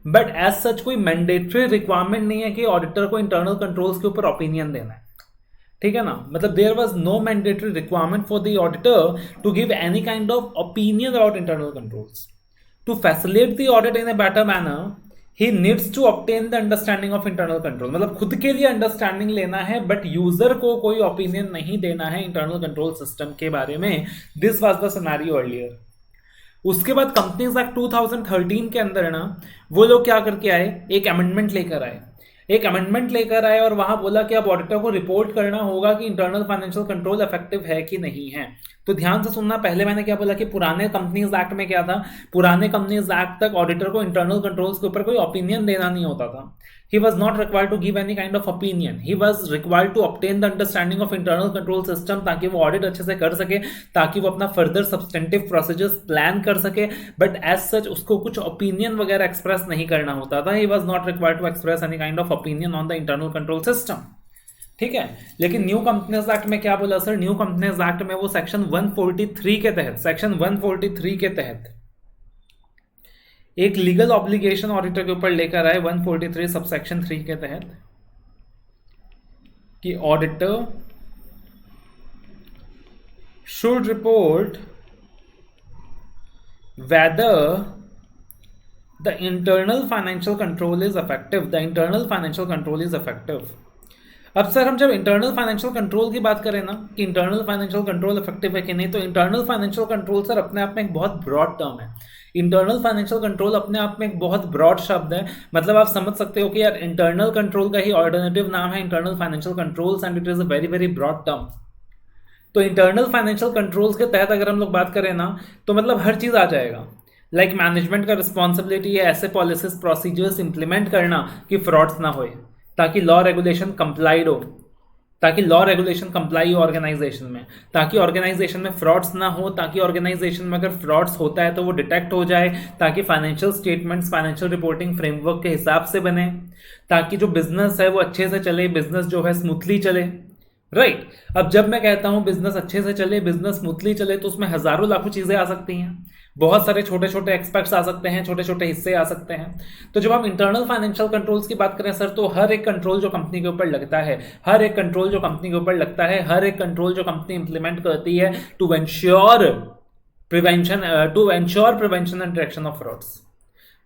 बट एज सच कोई मैंडेटरी रिक्वायरमेंट नहीं है कि ऑडिटर को इंटरनल कंट्रोल्स के ऊपर ओपिनियन देना है, ठीक है ना। मतलब there was no mandatory requirement for the auditor to give any kind of opinion about internal controls. To facilitate the audit in a better manner, he needs to obtain the understanding of internal control, मतलब खुद के लिए understanding लेना है, but user को कोई opinion नहीं देना है इंटरनल कंट्रोल सिस्टम के बारे में। This was the scenario earlier. उसके बाद कंपनीज एक्ट 2013 के अंदर ना, वो लोग क्या करके आए, एक अमेंडमेंट लेकर आए, और वहां बोला कि अब ऑडिटर को रिपोर्ट करना होगा कि इंटरनल फाइनेंशियल कंट्रोल इफेक्टिव है कि नहीं है। तो ध्यान से सुनना, पहले मैंने क्या बोला कि पुराने कंपनीज एक्ट में क्या था, पुराने कंपनीज एक्ट तक ऑडिटर को इंटरनल कंट्रोल्स के ऊपर कोई ओपिनियन देना नहीं होता था। He was not required to give any kind of opinion. He was required to obtain the understanding of internal control system, ताकि वो ऑडिट अच्छे से कर सके, ताकि वो अपना फर्दर सब्सटेंटिव प्रोसीजर्स प्लान कर सके, बट एज सच उसको कुछ ओपिनियन वगैरह एक्सप्रेस नहीं करना होता था। He was not required to express any kind of opinion on the internal control system, ठीक है। लेकिन न्यू कंपनीज एक्ट में क्या बोला सर, न्यू कंपनीज एक्ट में वो सेक्शन 143 के तहत, सेक्शन 143 के तहत एक लीगल ऑब्लिगेशन ऑडिटर के ऊपर लेकर आए, 143 सबसेक्शन 3 के तहत, कि auditor should report whether the internal financial control is effective, the internal financial control is effective। अब सर हम जब इंटरनल फाइनेंशियल कंट्रोल की बात करें ना, कि इंटरनल फाइनेंशियल कंट्रोल इफेक्टिव है कि नहीं, तो इंटरनल फाइनेंशियल कंट्रोल सर अपने आप में एक बहुत ब्रॉड टर्म है। इंटरनल फाइनेंशियल कंट्रोल अपने आप में एक बहुत ब्रॉड शब्द है। मतलब आप समझ सकते हो कि यार इंटरनल कंट्रोल का ही ऑल्टरनेटिव नाम है internal financial controls, and it is a very very broad term. तो इंटरनल फाइनेंशियल कंट्रोल्स के तहत अगर हम लोग बात करें ना, तो मतलब हर चीज आ जाएगा। लाइक मैनेजमेंट का रिस्पॉन्सिबिलिटी है ऐसे पॉलिसीज प्रोसीजर्स इंप्लीमेंट करना कि फ्रॉड्स ना होए, ताकि लॉ रेगुलेशन कंप्लाइड हो, ताकि लॉ रेगुलेशन कंप्लाई हो ऑर्गेनाइजेशन में, ताकि ऑर्गेनाइजेशन में फ्रॉड्स ना हो, ताकि ऑर्गेनाइजेशन में अगर फ्रॉड्स होता है तो वो डिटेक्ट हो जाए, ताकि financial statements financial reporting framework के हिसाब से बने, ताकि जो बिजनेस है वो अच्छे से चले, बिजनेस जो है स्मूथली चले, राइट अब जब मैं कहता हूं बिजनेस अच्छे से चले, बिजनेस स्मूथली चले, तो उसमें हजारों लाखों चीजें आ सकती हैं, बहुत सारे छोटे छोटे एक्सपेक्ट्स आ सकते हैं, छोटे छोटे हिस्से आ सकते हैं। तो जब हम इंटरनल फाइनेंशियल कंट्रोल्स की बात करें सर, तो हर एक कंट्रोल जो कंपनी के ऊपर लगता है, हर एक कंट्रोल जो कंपनी के ऊपर लगता है, हर एक कंट्रोल जो कंपनी इंप्लीमेंट करती है to ensure prevention and detection of frauds,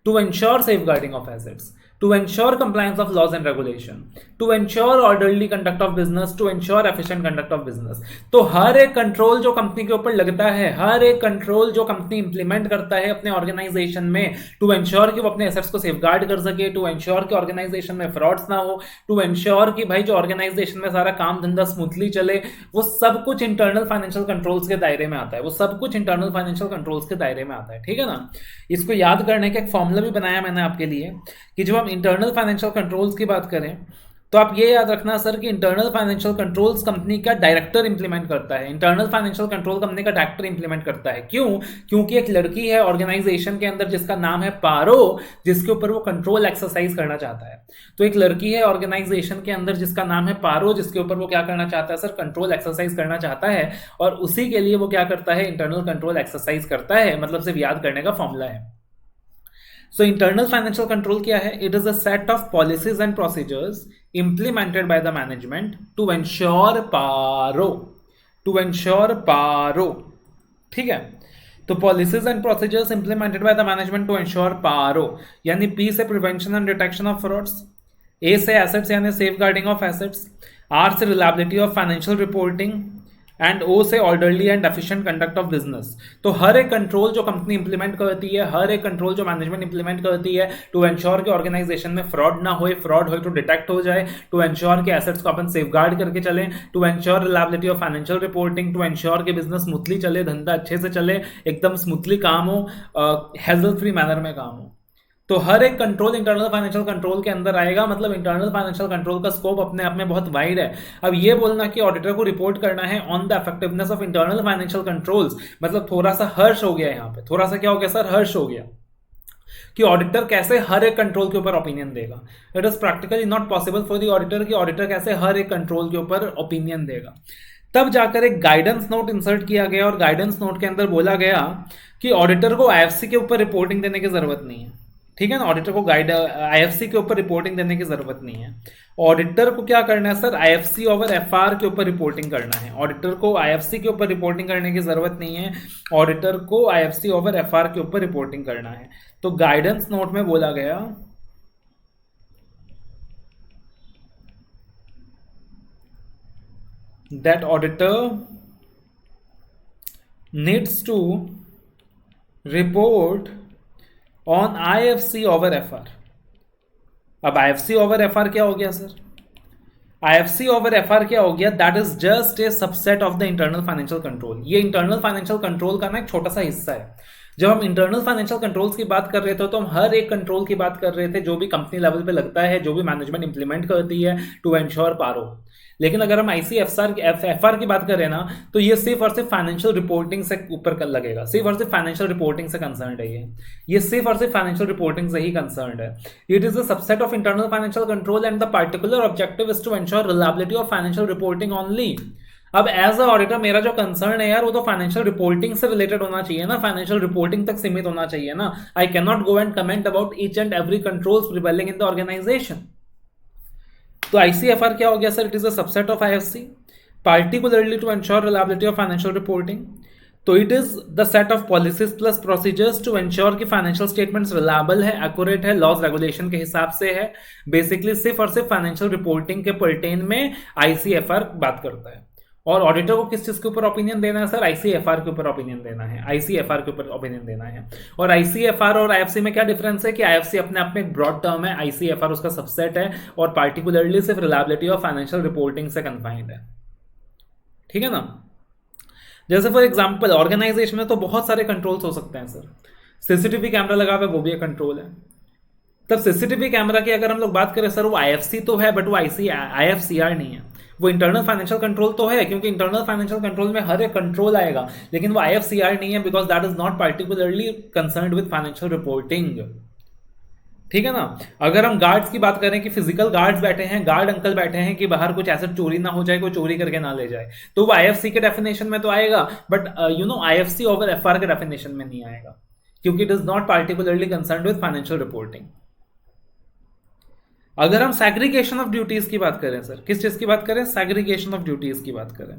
to ensure safeguarding of assets, to ensure compliance of laws and regulation, to ensure orderly conduct of business, to ensure efficient conduct of business। तो हर एक control जो company के ऊपर लगता है, हर एक control जो कंपनी इंप्लीमेंट करता है अपने ऑर्गेनाइजेशन में, टू एंश्योर कि वो अपने एसेट्स को सेफगार्ड कर सके, टू एंश्योर कि ऑर्गेनाइजेशन में फ्रॉड्स ना हो, टू एंश्योर कि भाई जो ऑर्गेनाइजेशन में सारा काम धंधा स्मूथली चले, वो सब कुछ इंटरनल फाइनेंशियल कंट्रोल्स के दायरे में आता है, वो सब कुछ इंटरनल फाइनेंशियल कंट्रोल्स के दायरे में आता है। ठीक है ना, इसको याद करने का एक फॉर्मूला भी बनाया मैंने आपके लिए कि जब हम इंटरनल फाइनेंशियल कंट्रोल्स की बात करें तो आप ये याद रखना सर कि इंटरनल फाइनेंशियल कंट्रोल्स कंपनी का डायरेक्टर इंप्लीमेंट करता है, इंटरनल फाइनेंशियल कंट्रोल कंपनी का डायरेक्टर इंप्लीमेंट करता है। क्यों? क्योंकि एक लड़की है ऑर्गेनाइजेशन के अंदर जिसका नाम है पारो, जिसके ऊपर वो कंट्रोल एक्सरसाइज करना चाहता है। तो एक लड़की है ऑर्गेनाइजेशन के अंदर जिसका नाम है पारो, जिसके ऊपर वो क्या करना चाहता है सर, कंट्रोल एक्सरसाइज करना चाहता है, और उसी के लिए वो क्या करता है, इंटरनल कंट्रोल एक्सरसाइज करता है, मतलब सिर्फ याद करने का फॉर्मूला है। So internal financial control क्या है? It is a set of policies and procedures implemented by the management to ensure paro, ठीक है। तो policies and procedures implemented by the management to ensure पारो, यानी पी से prevention and detection of frauds, A से assets यानी safeguarding of assets, R से reliability of financial reporting, and O से orderly and efficient conduct of business. तो हर एक कंट्रोल जो कंपनी इंप्लीमेंट करती है, हर एक कंट्रोल जो मैनेजमेंट इंप्लीमेंट करती है टू एंश्योर कि ऑर्गेनाइजेशन में फ्रॉड ना होए, फ्रॉड हो तो डिटेक्ट हो जाए, टू एंश्योर कि एसेट्स को अपन सेफगार्ड करके चलें, to ensure reliability of financial reporting, to ensure कि बिजनेस स्मूथली चले, धंधा अच्छे से चले, एकदम स्मूथली काम हो, हैजल फ्री मैनर में काम हो। तो हर एक कंट्रोल इंटरनल फाइनेंशियल कंट्रोल के अंदर आएगा, मतलब इंटरनल फाइनेंशियल कंट्रोल का स्कोप अपने आप में बहुत वाइड है। अब ये बोलना कि ऑडिटर को रिपोर्ट करना है on the effectiveness of internal financial controls, मतलब थोड़ा सा हर्ष हो गया यहाँ पे, थोड़ा सा क्या हो गया सर, हर्ष हो गया कि ऑडिटर कैसे हर एक कंट्रोल के ऊपर ओपिनियन देगा। It is practically not possible for the auditor कि ऑडिटर कैसे हर एक कंट्रोल के ऊपर ओपिनियन देगा। तब जाकर एक गाइडेंस नोट इंसर्ट किया गया, और गाइडेंस नोट के अंदर बोला गया कि ऑडिटर को आईएफसी के ऊपर रिपोर्टिंग देने की जरूरत नहीं है। ठीक है ना, ऑडिटर को आईएफसी के ऊपर रिपोर्टिंग देने की जरूरत नहीं है। ऑडिटर को क्या करना है सर, आईएफसी ओवर एफआर के ऊपर रिपोर्टिंग करना है। ऑडिटर को आईएफसी के ऊपर रिपोर्टिंग करने की जरूरत नहीं है, ऑडिटर को आईएफसी ओवर एफआर के ऊपर रिपोर्टिंग करना है। तो गाइडेंस नोट में बोला गया that auditor needs to report on IFC over FR. अब आईएफसी ओवर एफआर क्या हो गया सर, आईएफसी ओवर एफआर क्या हो गया, that is just a subset of the internal financial control. ये इंटरनल फाइनेंशियल कंट्रोल का ना एक छोटा सा हिस्सा है। जब हम इंटरनल फाइनेंशियल कंट्रोल्स की बात कर रहे थे तो हम हर एक कंट्रोल की बात कर रहे थे जो भी कंपनी लेवल पे लगता है, जो भी मैनेजमेंट इंप्लीमेंट करती है टू एंश्योर पारो। लेकिन अगर हम एफआर की बात करें ना, तो ये सिर्फ और सिर्फ फाइनेंशियल रिपोर्टिंग से ऊपर लगेगा, सिर्फ और सिर्फ फाइनेंशियल रिपोर्टिंग से कंसर्न है। ये सिर्फ और सिर्फ फाइनेंशियल रिपोर्टिंग से ही कंसर्न है। It is a subset of internal financial control and the particular objective is to ensure reliability of financial reporting only. अब एज अ ऑडिटर मेरा जो कंसर्न है यार, वो तो फाइनेंशियल रिपोर्टिंग से रिलेटेड होना चाहिए ना, फाइनेंशियल रिपोर्टिंग तक सीमित होना चाहिए ना। I can not go and comment about each and every controls prevailing in the organisation. तो आईसीएफआर क्या हो गया sir, it is a subset of IFC particularly to ensure reliability of financial reporting. तो it is the set of policies plus procedures to ensure कि financial statements reliable है, accurate है, laws regulation के हिसाब से है। बेसिकली सिर्फ और सिर्फ फाइनेंशियल रिपोर्टिंग के पर्टेन में आईसीएफआर बात करता है। और ऑडिटर को किस चीज के ऊपर ओपिनियन देना है सर, आईसीएफआर के ऊपर ओपिनियन देना है, आईसीएफआर के ऊपर ओपिनियन देना है। और आईसीएफआर और आईएफसी में क्या डिफरेंस है कि आईएफसी अपने आप में एक ब्रॉड टर्म है, आईसीएफआर उसका सबसेट है, और पार्टिकुलरली सिर्फ रिलायबिलिटी ऑफ फाइनेंशियल रिपोर्टिंग से कन्फाइंड है। ठीक है ना। जैसे फॉर एग्जाम्पल ऑर्गेनाइजेशन में तो बहुत सारे कंट्रोल्स हो सकते हैं सर। सीसीटीवी कैमरा लगा हुआ है, वो भी एक कंट्रोल है। तब सीसीटीवी कैमरा की अगर हम लोग बात करें सर, वो आईएफसी तो है बट वो आईएफसीआर नहीं है। वो इंटरनल फाइनेंशियल कंट्रोल तो है, क्योंकि इंटरनल फाइनेंशियल कंट्रोल में हर एक कंट्रोल आएगा, लेकिन वो आईएफसीआर नहीं है because that is not particularly concerned with financial reporting. ठीक है ना। अगर हम गार्ड्स की बात करें कि फिजिकल गार्ड्स बैठे हैं, गार्ड अंकल बैठे हैं कि बाहर कुछ एसेट चोरी ना हो जाए, कोई चोरी करके ना ले जाए, तो वो आईएफसी के डेफिनेशन में तो आएगा, बट आईएफसी ओवर एफआर के डेफिनेशन में नहीं आएगा, क्योंकि it is not particularly concern with financial reporting. अगर हम सैग्रीगेशन ऑफ ड्यूटीज की बात करें सर, किस चीज की बात करें, सैग्रीगेशन ऑफ ड्यूटीज की बात करें,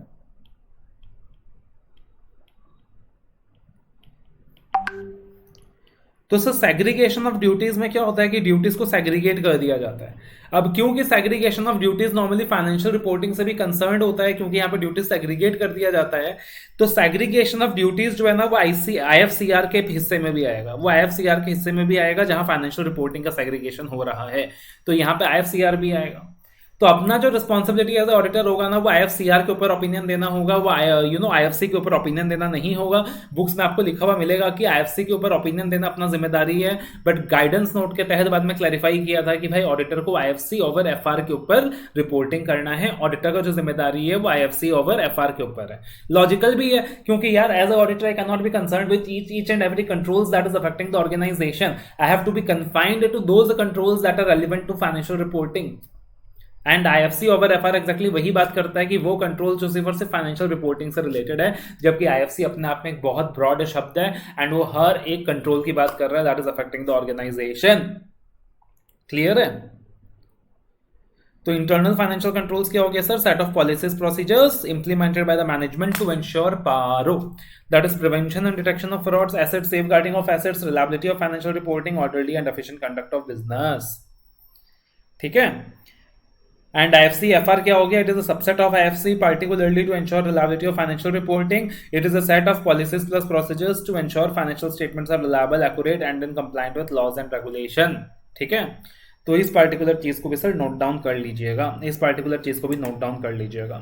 तो सर सेग्रीगेशन ऑफ ड्यूटीज में क्या होता है कि ड्यूटीज को सेग्रीगेट कर दिया जाता है। अब क्योंकि segregation of duties normally financial reporting से भी कंसर्न्ड होता है, क्योंकि यहाँ पे ड्यूटीज सेग्रीगेट कर दिया जाता है, तो सेग्रीगेशन ऑफ ड्यूटीज जो है ना वो आईएफसीआर के हिस्से में भी आएगा, वो आईएफसीआर के हिस्से में भी आएगा जहां फाइनेंशियल रिपोर्टिंग का सेग्रीगेशन हो रहा है, तो यहाँ पे आईएफसीआर भी आएगा। तो अपना जो रिस्पॉन्सिबिलिटी एज ऑडिटर होगा ना वो आईएफसीआर के ऊपर ओपिनियन देना होगा, वो आईएफसी के ऊपर ओपिनियन देना नहीं होगा। बुक्स में आपको लिखा हुआ मिलेगा कि आईएफसी के ऊपर ओपिनियन देना अपना जिम्मेदारी है, बट गाइडेंस नोट के तहत बाद में क्लैरिफाई किया था कि भाई ऑडिटर को आईएफसी ओवर एफआर के ऊपर रिपोर्टिंग करना है, ऑडिटर का जो जिम्मेदारी है वो आईएफसी ओवर एफआर के ऊपर है। लॉजिकल भी है, क्योंकि यार as a auditor I can not be concerned with each and every controls that is affecting the organisation, I have to be confined to those controls that are relevant to financial reporting. And IFC over FR exactly वही बात करता है कि वो control जो सिर्फ और सिर्फ फाइनेंशियल रिपोर्टिंग से रिलेटेड है, जबकि आईएफसी अपने आप में एक बहुत ब्रॉड शब्द है एंड वो हर एक कंट्रोल की बात कर रहा है that is affecting the organisation. Clear है। तो इंटरनल फाइनेंशियल कंट्रोल्स क्या हो गया sir, set of policies procedures implemented by the management to ensure पारो, that is prevention and detection of frauds, asset safeguarding of assets, reliability of financial reporting, orderly and efficient conduct of business. ठीक है। And IFC FR क्या हो गया, it is a subset of IFC particularly to ensure reliability of financial reporting. It is a set of policies plus procedures to ensure financial statements are reliable, accurate and in compliant with laws and regulation. ठीक है। तो इस particular चीज को भी sir note down कर लीजिएगा, इस पार्टिकुलर चीज को भी नोट डाउन कर लीजिएगा।